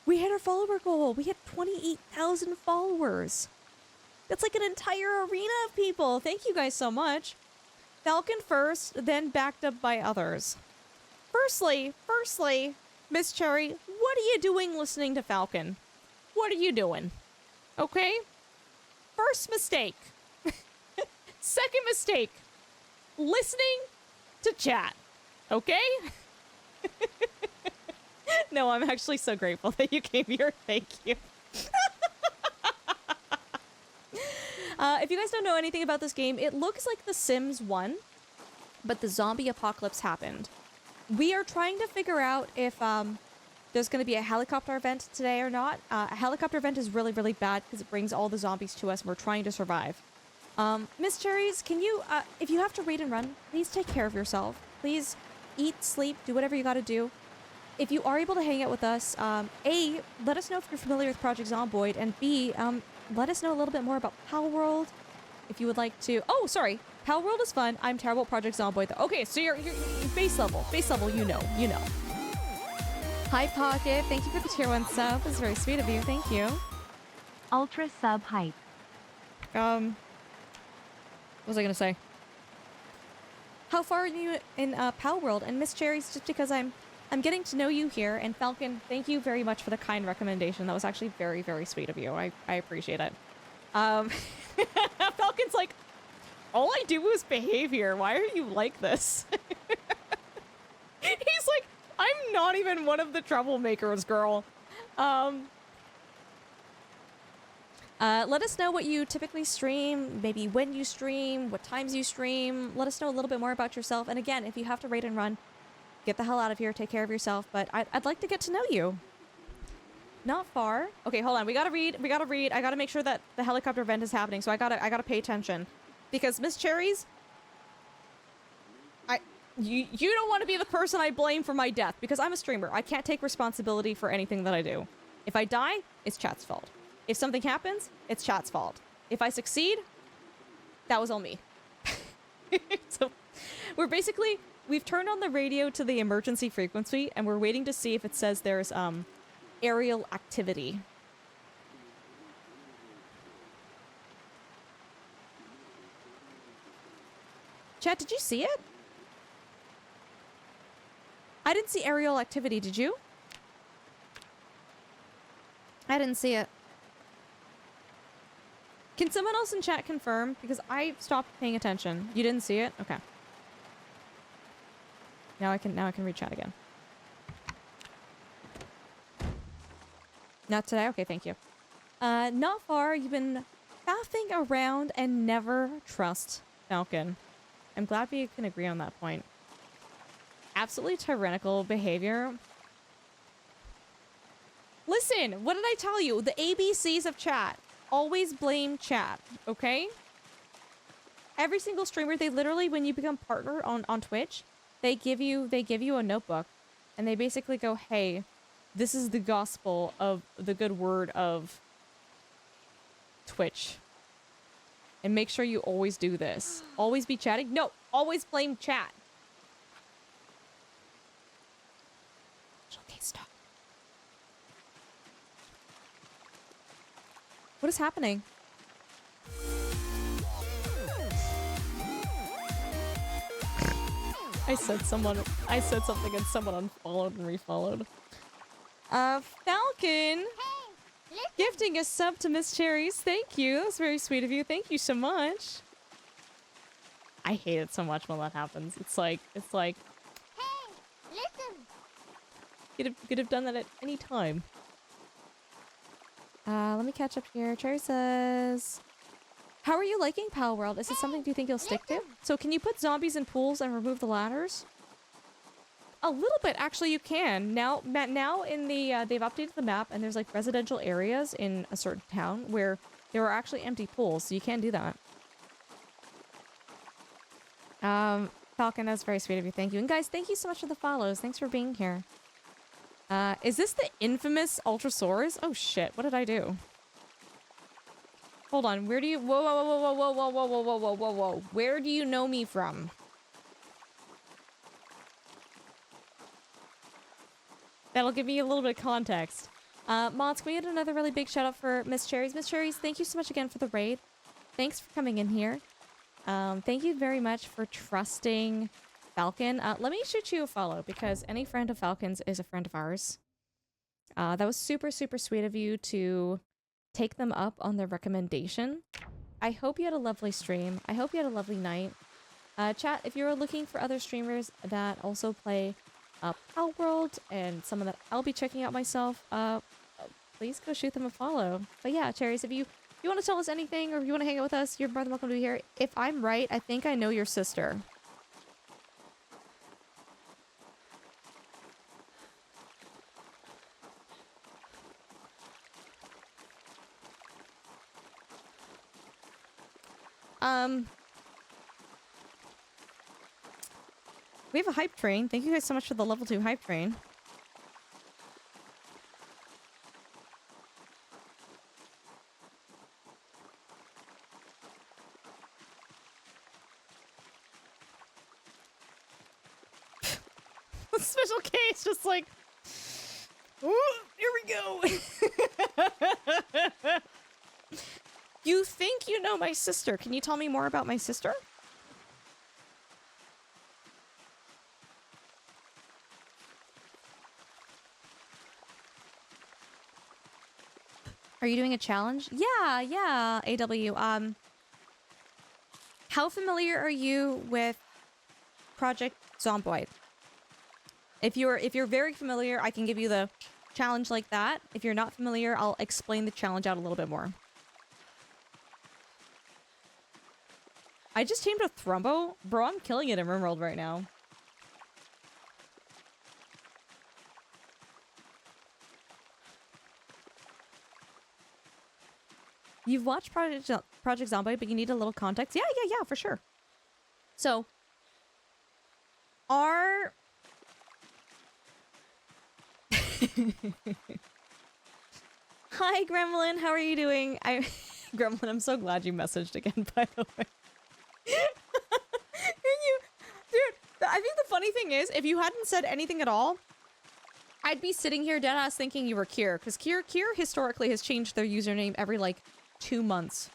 We hit our follower goal. We hit 28,000 followers. That's like an entire arena of people. Thank you guys so much. Falcon first, then backed up by others. Firstly, Miss Cherry, what are you doing listening to Falcon? What are you doing? Okay? First mistake. Second mistake. Listening to chat. Okay? No, I'm actually so grateful that you came here. Thank you. If you guys don't know anything about this game, it looks like The Sims 1, but the zombie apocalypse happened. We are trying to figure out if there's going to be a helicopter event today or not. A helicopter event is really, really bad because it brings all the zombies to us and we're trying to survive. Miss Cherries, can you, if you have to raid and run, please take care of yourself. Please eat, sleep, do whatever you got to do. If you are able to hang out with us, A, let us know if you're familiar with Project Zomboid, and B, let us know a little bit more about Pal World, if you would like to... Oh, sorry. Pal World is fun. I'm terrible at Project Zomboid, though. Okay, so you're base level. Base level, you know. You know. Hi, Pocket. Thank you for the tier 1 sub. That's very sweet of you. Thank you. Ultra sub hype. What was I gonna say? How far are you in Pal World? And Miss Cherries, just because I'm getting to know you here. And Falcon, thank you very much for the kind recommendation. That was actually very, very sweet of you. I appreciate it. Falcon's like, all I do is behave here. Why are you like this? He's like, I'm not even one of the troublemakers, girl. Let us know what you typically stream, maybe when you stream, what times you stream. Let us know a little bit more about yourself. And again, if you have to raid and run, get the hell out of here. Take care of yourself. But I'd like to get to know you. Not far. Okay, hold on. We gotta read. We gotta read. I gotta make sure that the helicopter event is happening. So I gotta pay attention, because Miss Cherries, you don't want to be the person I blame for my death, because I'm a streamer. I can't take responsibility for anything that I do. If I die, it's chat's fault. If something happens, it's chat's fault. If I succeed, that was all me. So we've turned on the radio to the emergency frequency, and we're waiting to see if it says there's aerial activity. Chat, did you see it? I didn't see aerial activity, did you? I didn't see it. Can someone else in chat confirm? Because I stopped paying attention. You didn't see it? Okay. Now I can read chat again. Not today? Okay, thank you. Not far. You've been faffing around and never trust Falcon. I'm glad we can agree on that point. Absolutely tyrannical behavior. Listen, what did I tell you? The ABCs of chat. Always blame chat, okay? Every single streamer, they literally, when you become partner on Twitch, they give you a notebook, and they basically go, hey, this is the gospel of the good word of Twitch. And make sure you always do this. Always be chatting? No, always blame chat. Okay, stop. What is happening? I said something and someone unfollowed and refollowed. Falcon! Hey, Gifting a sub to Miss Cherries. Thank you. That's very sweet of you. Thank you so much. I hate it so much when that happens. It's like, hey, listen. you could have done that at any time. Let me catch up here. Cherry says, how are you liking Pal World? Is it something do you think you'll stick to? So can you put zombies in pools and remove the ladders? A little bit, actually, you can. Now in the, they've updated the map, and there's like residential areas in a certain town where there are actually empty pools, so you can do that. Falcon, that's very sweet of you. Thank you. And guys, thank you so much for the follows. Thanks for being here. Is this the infamous Ultrasaurus? Oh shit, what did I do? Hold on, where do you- whoa, whoa, whoa, whoa, whoa, whoa, whoa, whoa, whoa, whoa, whoa. Where do you know me from? That'll give me a little bit of context. Mods, can we get another really big shout out for Miss Cherries? Miss Cherries, thank you so much again for the raid. Thanks for coming in here. Thank you very much for trusting Falcon. Let me shoot you a follow, because any friend of Falcon's is a friend of ours. That was super, super sweet of you to take them up on their recommendation. I hope you had a lovely stream. I hope you had a lovely night. Chat, if you're looking for other streamers that also play Pal World and someone that I'll be checking out myself, please go shoot them a follow. But yeah, Cherries, if you want to tell us anything or if you want to hang out with us, you're more than welcome to be here. If I'm right, I think I know your sister. We have a hype train. Thank you guys so much for the level 2 hype train. Special case, just like, ooh, here we go. You think you know my sister? Can you tell me more about my sister? Are you doing a challenge? Yeah, AW. How familiar are you with Project Zomboid? If you're very familiar, I can give you the challenge like that. If you're not familiar, I'll explain the challenge out a little bit more. I just tamed a Thrumbo. Bro, I'm killing it in RimWorld right now. You've watched Project Zomboid, but you need a little context? Yeah, for sure. So, our... Hi, Gremlin. How are you doing? Gremlin, I'm so glad you messaged again, by the way. Dude, I think the funny thing is, if you hadn't said anything at all, I'd be sitting here deadass thinking you were Kier, because Kier historically has changed their username every, like, 2 months.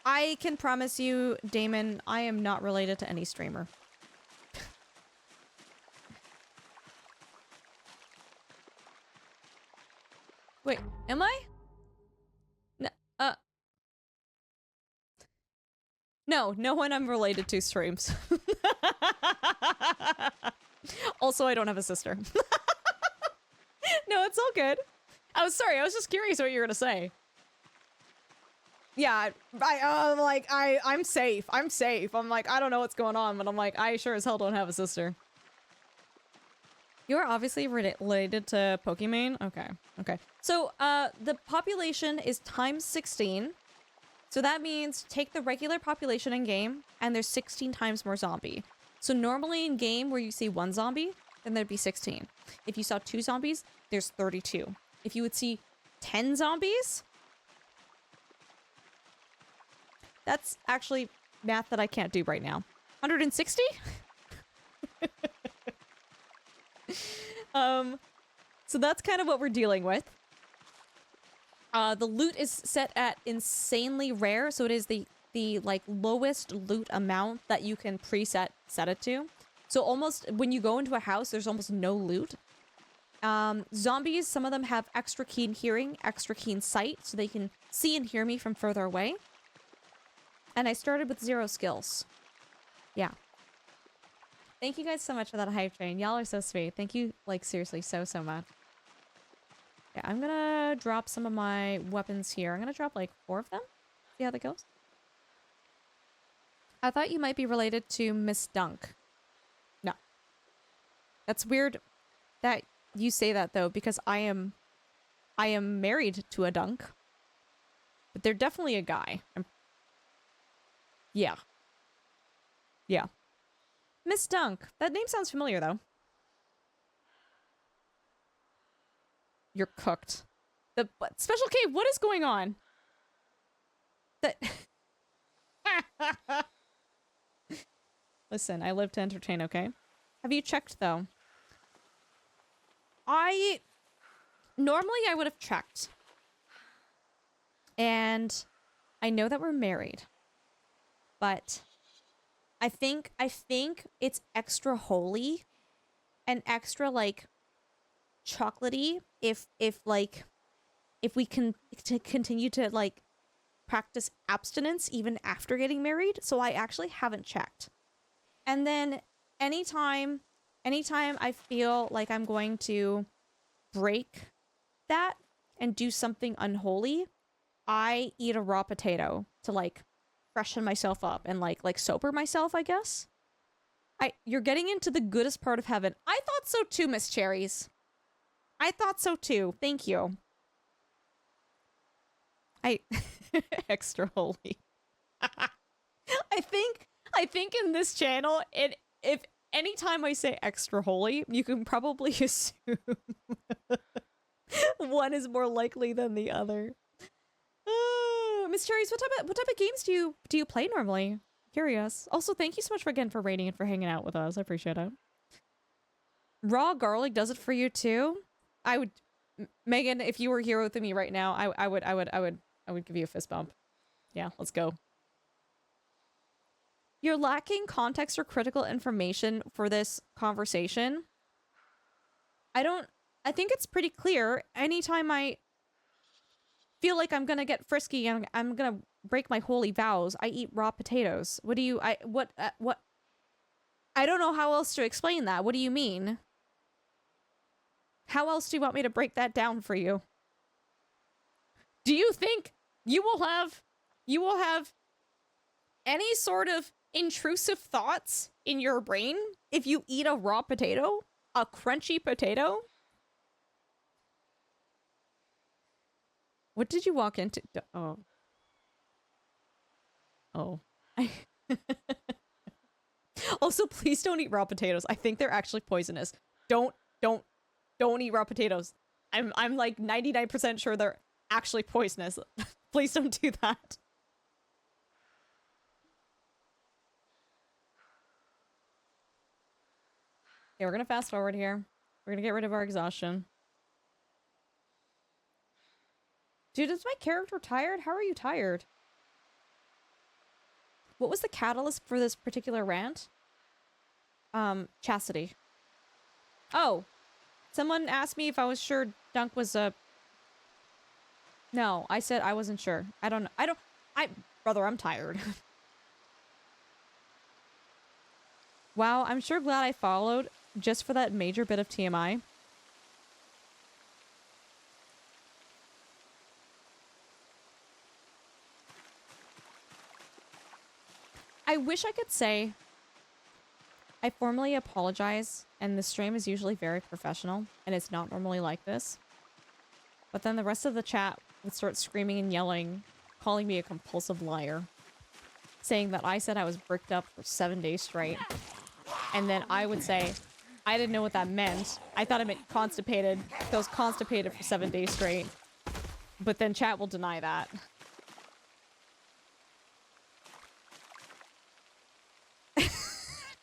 I can promise you, Damon, I am not related to any streamer. Wait, am I? No one I'm related to streams. Also, I don't have a sister. No, it's all good. I was sorry, I was just curious what you were gonna say. Yeah, I'm safe. I'm safe. I'm like, I don't know what's going on, but I'm like, I sure as hell don't have a sister. You're obviously related to Pokemon? Okay. So, the population is times 16. So that means take the regular population in game, and there's 16 times more zombie. So normally in game where you see 1 zombie, then there'd be 16. If you saw 2 zombies, there's 32. If you would see 10 zombies, that's actually math that I can't do right now. 160? So that's kind of what we're dealing with. The loot is set at insanely rare, so it is the like lowest loot amount that you can set it to. So almost when you go into a house, there's almost no loot. Zombies, some of them have extra keen hearing, extra keen sight, so they can see and hear me from further away. And I started with 0 skills. Yeah. Thank you guys so much for that hype train. Y'all are so sweet. Thank you, like, seriously, so much. Yeah, I'm gonna drop some of my weapons here. I'm gonna drop, like, 4 of them. See how that goes? I thought you might be related to Miss Dunk. No. That's weird that you say that, though, because I am married to a Dunk. But they're definitely a guy. Yeah. Yeah. Miss Dunk. That name sounds familiar, though. You're cooked. Special K, what is going on? Listen, I live to entertain, okay? Have you checked, though? Normally I would have checked. And I know that we're married. But I think it's extra holy and extra, like, chocolatey if we can continue to, like, practice abstinence even after getting married. So I actually haven't checked. And then anytime I feel like I'm going to break that and do something unholy, I eat a raw potato to, like, freshen myself up and like sober myself, I guess. You're getting into the goodest part of heaven. I thought so too, Miss Cherries. I thought so too. Thank you. Extra holy. I think in this channel, if anytime I say extra holy, you can probably assume one is more likely than the other. Miss Cherries, what type of games do you play normally? Curious. Also, thank you so much again for rating and for hanging out with us. I appreciate it. Raw garlic does it for you too? I would, Megan, if you were here with me right now, I would give you a fist bump. Yeah, let's go. You're lacking context or critical information for this conversation. I think it's pretty clear. Anytime I feel like I'm gonna get frisky and I'm gonna break my holy vows, I eat raw potatoes. What? I don't know how else to explain that. What do you mean? How else do you want me to break that down for you? Do you think you will have any sort of intrusive thoughts in your brain if you eat a raw potato? A crunchy potato? What did you walk into? Oh. Oh. Also, please don't eat raw potatoes. I think they're actually poisonous. Don't eat raw potatoes. I'm like 99% sure they're actually poisonous. Please don't do that. Okay, we're gonna fast forward here. We're gonna get rid of our exhaustion. Dude, is my character tired? How are you tired? What was the catalyst for this particular rant? Chastity. Oh. Someone asked me if I was sure Dunk was a... No, I said I wasn't sure. Brother, I'm tired. Wow, I'm sure glad I followed just for that major bit of TMI. I wish I could say I formally apologize, and the stream is usually very professional, and it's not normally like this. But then the rest of the chat would start screaming and yelling, calling me a compulsive liar, saying that I said I was bricked up for 7 days straight. And then I would say, I didn't know what that meant. I thought it meant constipated. I was constipated for 7 days straight. But then chat will deny that.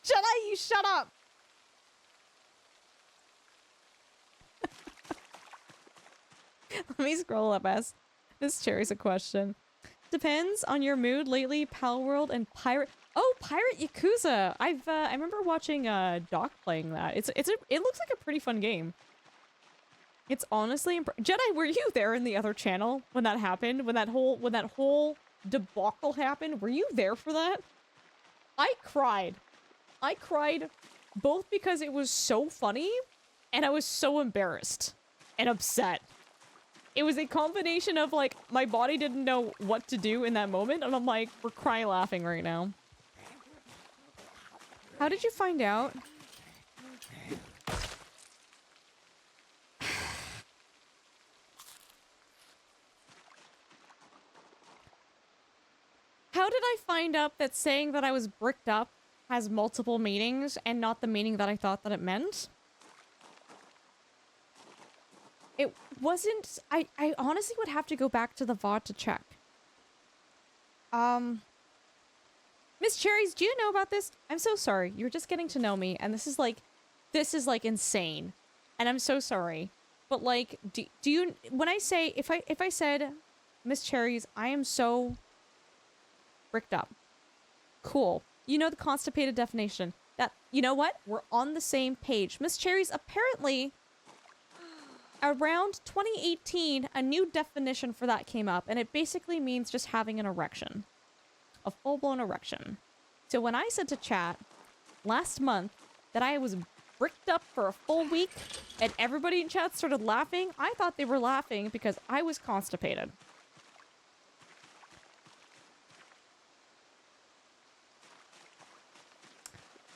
Jedi, you shut up! Let me scroll up as this Cherry's a question. Depends on your mood lately, Pal World and Pirate... Oh, Pirate Yakuza! I remember watching Doc playing that. It looks like a pretty fun game. It's honestly Jedi, were you there in the other channel when that happened? When that whole debacle happened? Were you there for that? I cried. I cried both because it was so funny and I was so embarrassed and upset. It was a combination of, like, my body didn't know what to do in that moment, and I'm like, we're crying laughing right now. How did you find out? How did I find out that saying that I was bricked up has multiple meanings and not the meaning that I thought that it meant? It wasn't... I honestly would have to go back to the VOD to check. Miss Cherries, do you know about this? I'm so sorry. You're just getting to know me, and this is like insane. And I'm so sorry. But like, do you... When I say... If I said, Miss Cherries, I am so bricked up. Cool. You know the constipated definition. That... You know what? We're on the same page. Miss Cherries, apparently... Around 2018, a new definition for that came up, and it basically means just having an erection. A full-blown erection. So when I said to chat last month that I was bricked up for a full week, and everybody in chat started laughing, I thought they were laughing because I was constipated.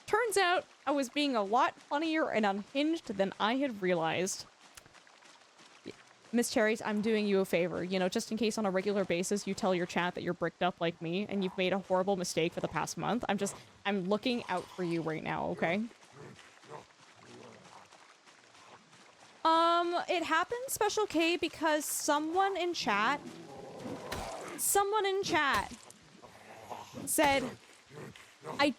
Turns out I was being a lot funnier and unhinged than I had realized. Miss Cherries, I'm doing you a favor. You know, just in case on a regular basis you tell your chat that you're bricked up like me and you've made a horrible mistake for the past month. I'm looking out for you right now, okay? It happened, Special K, because someone in chat said, I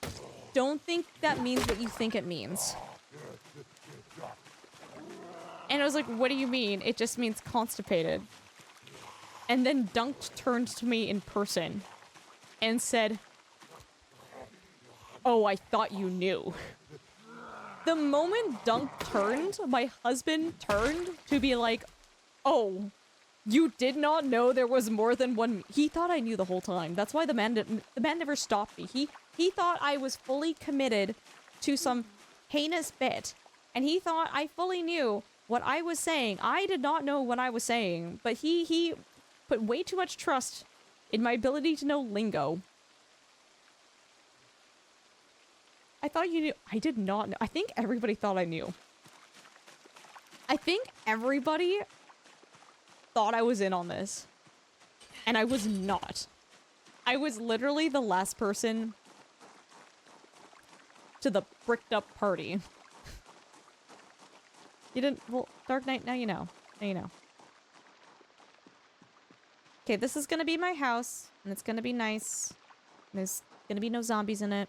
don't think that means what you think it means. And I was like, what do you mean? It just means constipated. And then Dunked turned to me in person and said, oh, I thought you knew. The moment Dunk turned, my husband turned to be like, oh, you did not know there was more than one. He thought I knew the whole time. That's why the man never stopped me. He thought I was fully committed to some heinous bit, and he thought I fully knew what I was saying. I did not know what I was saying, but he put way too much trust in my ability to know lingo. I thought you knew. I did not know. I think everybody thought I knew. I think everybody thought I was in on this. And I was not. I was literally the last person to the bricked up party. You didn't. Well, Dark Knight, now you know. Now you know. Okay, this is gonna be my house. And it's gonna be nice. There's gonna be no zombies in it.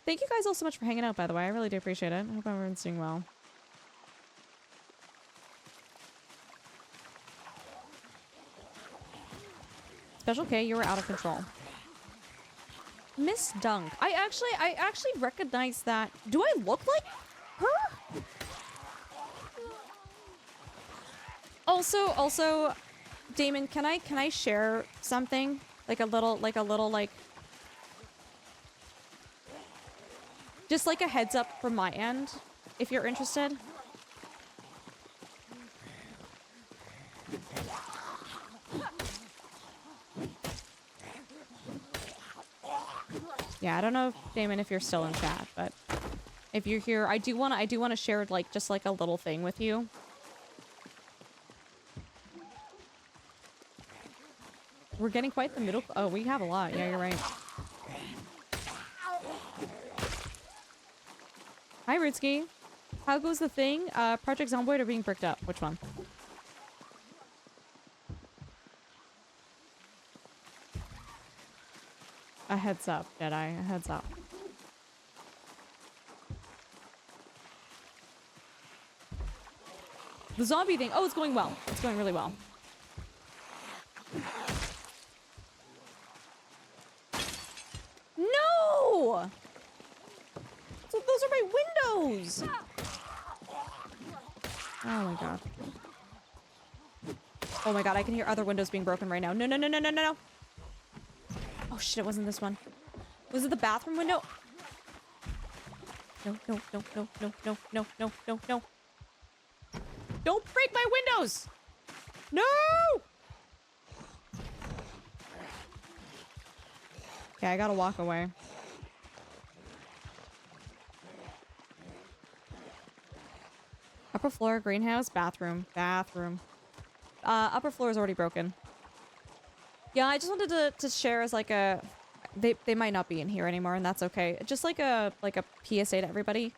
Thank you guys all so much for hanging out, by the way. I really do appreciate it. I hope everyone's doing well. Special K, you were out of control. Miss Dunk. I actually recognize that. Do I look like her? Also, Damon, can I share something? Like a little, just like a heads up from my end, if you're interested. Yeah, I don't know, Damon, if you're still in chat, but if you're here, I do want to share like just like a little thing with you. We're getting quite the middle. Oh, we have a lot. Yeah, you're right. Hi, Rootsky. How goes the thing? Project Zomboid or being bricked up? Which one? A heads up, Jedi. A heads up. The zombie thing. Oh, it's going well. It's going really well. No! So those are my windows! Oh my god. Oh my god, I can hear other windows being broken right now. No, no, no, no, no, no, no. Oh shit, it wasn't this one. Was it the bathroom window? No, no, no, no, no, no, no, no, no, no. Don't break my windows! No! Okay, I gotta walk away. Upper floor, greenhouse, bathroom, bathroom. Upper floor is already broken. Yeah, I just wanted to share as like a... They might not be in here anymore, and that's okay. Just like a PSA to everybody.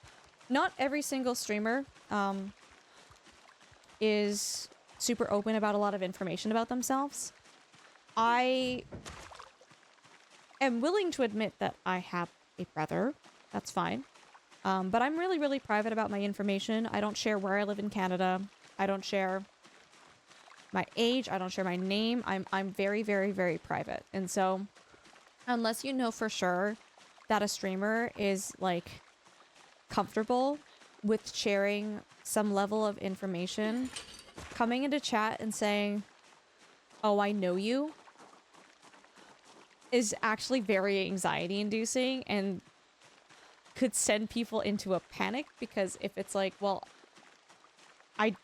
Not every single streamer is super open about a lot of information about themselves. I am willing to admit that I have a brother. That's fine. But I'm really, really private about my information. I don't share where I live in Canada. I don't share my age. I don't share my name. I'm very, very, very private. And so, unless you know for sure that a streamer is, like, comfortable with sharing some level of information, coming into chat and saying, oh, I know you, is actually very anxiety-inducing and could send people into a panic, because if it's like, well, I'm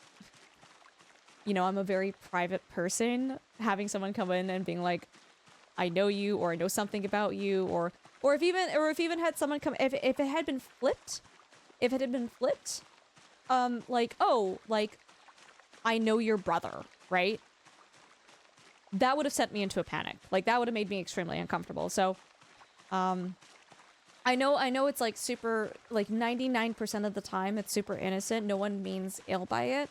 a very private person, having someone come in and being like, I know you, or I know something about you, or if even had someone come, if it had been flipped, like, oh, like, I know your brother, right? That would have sent me into a panic. Like, that would have made me extremely uncomfortable. So, I know it's like super, like 99% of the time it's super innocent. No one means ill by it.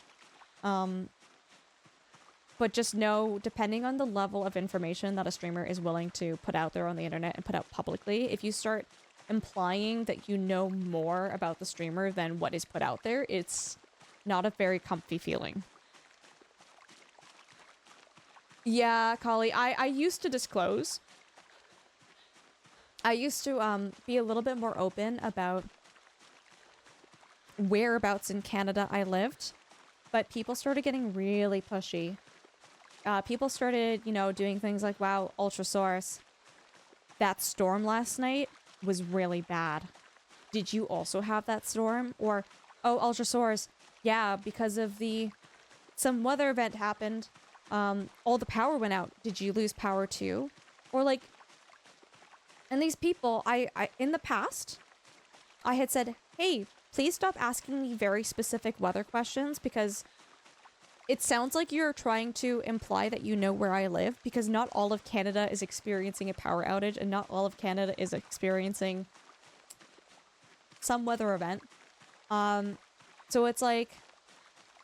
But But just know, depending on the level of information that a streamer is willing to put out there on the internet and put out publicly, if you start implying that you know more about the streamer than what is put out there, it's not a very comfy feeling. Yeah, Kali, I used to disclose. I used to be a little bit more open about whereabouts in Canada I lived, but people started getting really pushy. People started, you know, doing things like, wow, Ultrasaurus, that storm last night was really bad. Did you also have that storm? Or, oh, Ultrasaurus, yeah, because of some weather event happened, all the power went out. Did you lose power too? Or like, and these people, I in the past, I had said, hey, please stop asking me very specific weather questions because it sounds like you're trying to imply that you know where I live, because not all of Canada is experiencing a power outage and not all of Canada is experiencing some weather event. So it's like,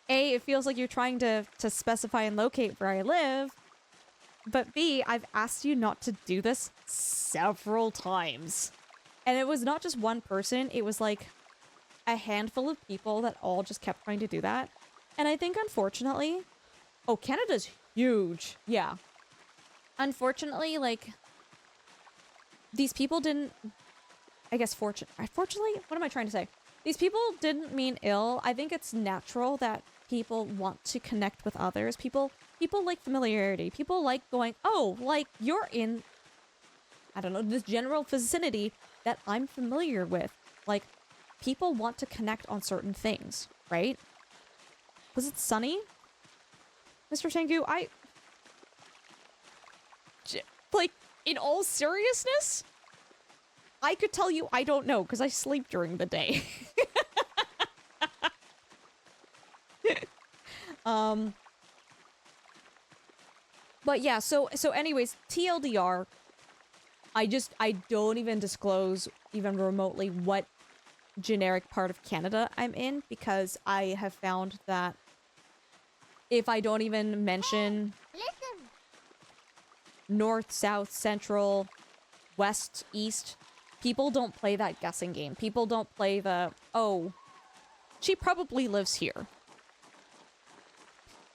A, it feels like you're trying to specify and locate where I live, but B, I've asked you not to do this several times. And it was not just one person, it was like a handful of people that all just kept trying to do that. And I think, unfortunately... Oh, Canada's huge. Yeah. Unfortunately, like... These people didn't... I guess unfortunately? What am I trying to say? These people didn't mean ill. I think it's natural that people want to connect with others. People like familiarity. People like going, oh, like, you're in... I don't know, this general vicinity that I'm familiar with. Like, people want to connect on certain things, right? Was it sunny? Mr. Tengu, like, in all seriousness, I could tell you I don't know, because I sleep during the day. But yeah, so anyways, TLDR, I don't even disclose even remotely what generic part of Canada I'm in, because I have found that if I don't even mention Listen. north, south, central, west, east, people don't play that guessing game. People don't play the, oh, she probably lives here.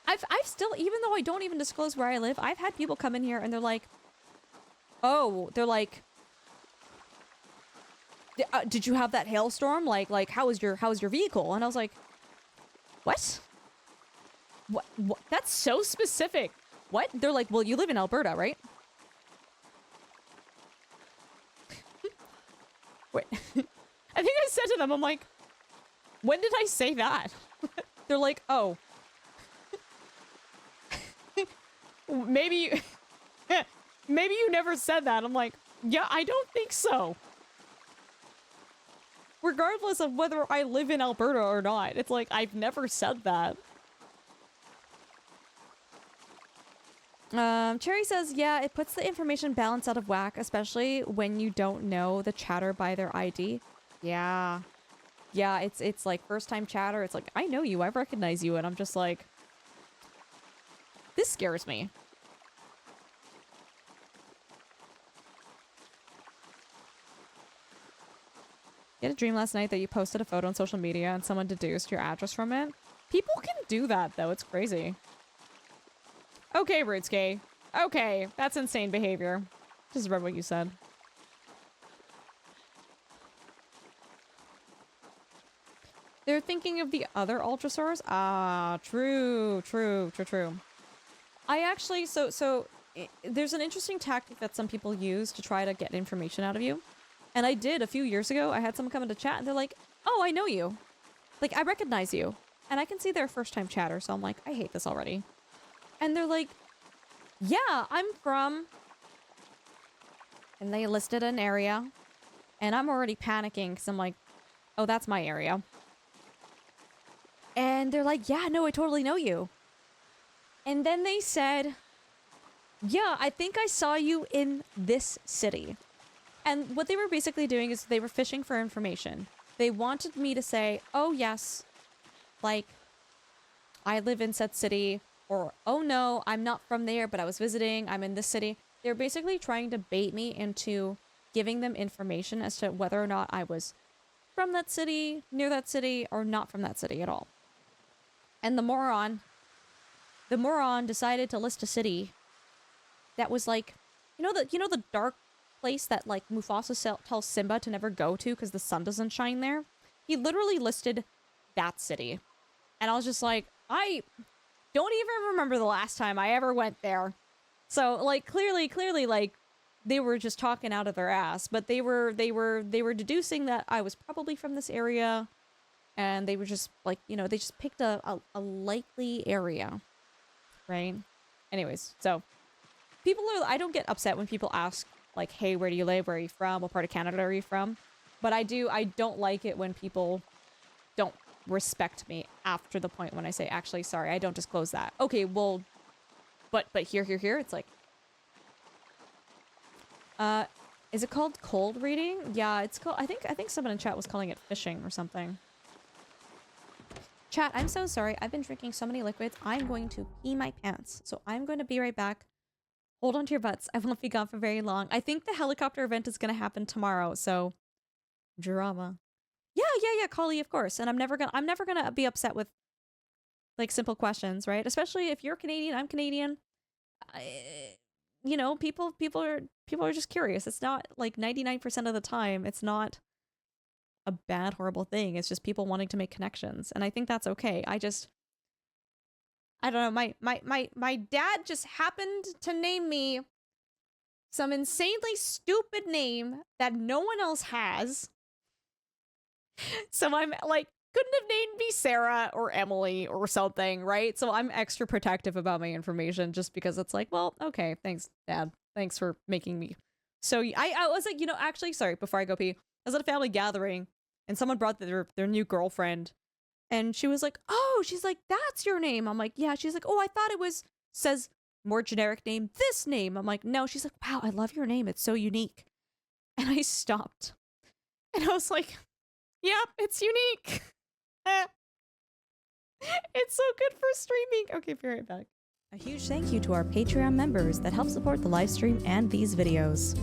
I've still, even though I don't even disclose where I live, I've had people come in here and they're like, oh, they're like, did you have that hailstorm? Like, how was your vehicle? And I was like, what? What? That's so specific. What? They're like, well, you live in Alberta, right? Wait. I think I said to them, I'm like, when did I say that? They're like, oh. Maybe you never said that. I'm like, yeah, I don't think so. Regardless of whether I live in Alberta or not, it's like, I've never said that. Cherry says, yeah, it puts the information balance out of whack, especially when you don't know the chatter by their ID. Yeah. Yeah, it's like first time chatter. It's like, I know you, I recognize you, and I'm just like, this scares me. You had a dream last night that you posted a photo on social media and someone deduced your address from it. People can do that, though. It's crazy. Okay, Rootsky. Okay, that's insane behavior. Just read what you said. They're thinking of the other Ultrasaurs? Ah, true. I actually, there's an interesting tactic that some people use to try to get information out of you. And I did a few years ago. I had someone come into chat and they're like, oh, I know you. Like, I recognize you. And I can see they're first-time chatter, so I'm like, I hate this already. And they're like, yeah, I'm from... And they listed an area. And I'm already panicking because I'm like, oh, that's my area. And they're like, yeah, no, I totally know you. And then they said, yeah, I think I saw you in this city. And what they were basically doing is they were fishing for information. They wanted me to say, oh, yes, like, I live in said city. or oh no, I'm not from there, but I was visiting, I'm in this city. They're basically trying to bait me into giving them information as to whether or not I was from that city, near that city, or not from that city at all. And the moron decided to list a city that was like, you know the dark place that like Mufasa tells Simba to never go to because the sun doesn't shine there? He literally listed that city. And I was just like, I don't even remember the last time I ever went there. So like clearly like they were just talking out of their ass, but they were deducing that I was probably from this area, and they were just like, you know, they just picked a likely area, right? Anyways, so I don't get upset when people ask like, hey, where do you live? Where are you from? What part of Canada are you from? But I don't like it when people don't respect me after the point when I say, actually, sorry, I don't disclose that. Okay, well, but here, it's like, is it called cold reading? Yeah, it's called, I think someone in chat was calling it fishing or something. Chat, I'm so sorry. I've been drinking so many liquids. I'm going to pee my pants. So I'm going to be right back. Hold on to your butts. I won't be gone for very long. I think the helicopter event is going to happen tomorrow, so drama. Yeah, Collie, of course. And I'm never gonna be upset with like simple questions, right? Especially if you're Canadian, I'm Canadian. You know, people are just curious. It's not like 99% of the time. It's not a bad, horrible thing. It's just people wanting to make connections, and I think that's okay. I don't know. My dad just happened to name me some insanely stupid name that no one else has. So I'm like, couldn't have named me Sarah or Emily or something, right? So I'm extra protective about my information just because it's like, well, okay, thanks, Dad. Thanks for making me. So I was like, you know, actually, sorry, before I go pee, I was at a family gathering and someone brought their new girlfriend, and she was like, oh, she's like, that's your name. I'm like, yeah. She's like, oh, I thought it says more generic name, this name. I'm like, no. She's like, wow, I love your name. It's so unique. And I stopped. And I was like, yep, it's unique. It's so good for streaming. Okay, be right back. A huge thank you to our Patreon members that help support the live stream and these videos.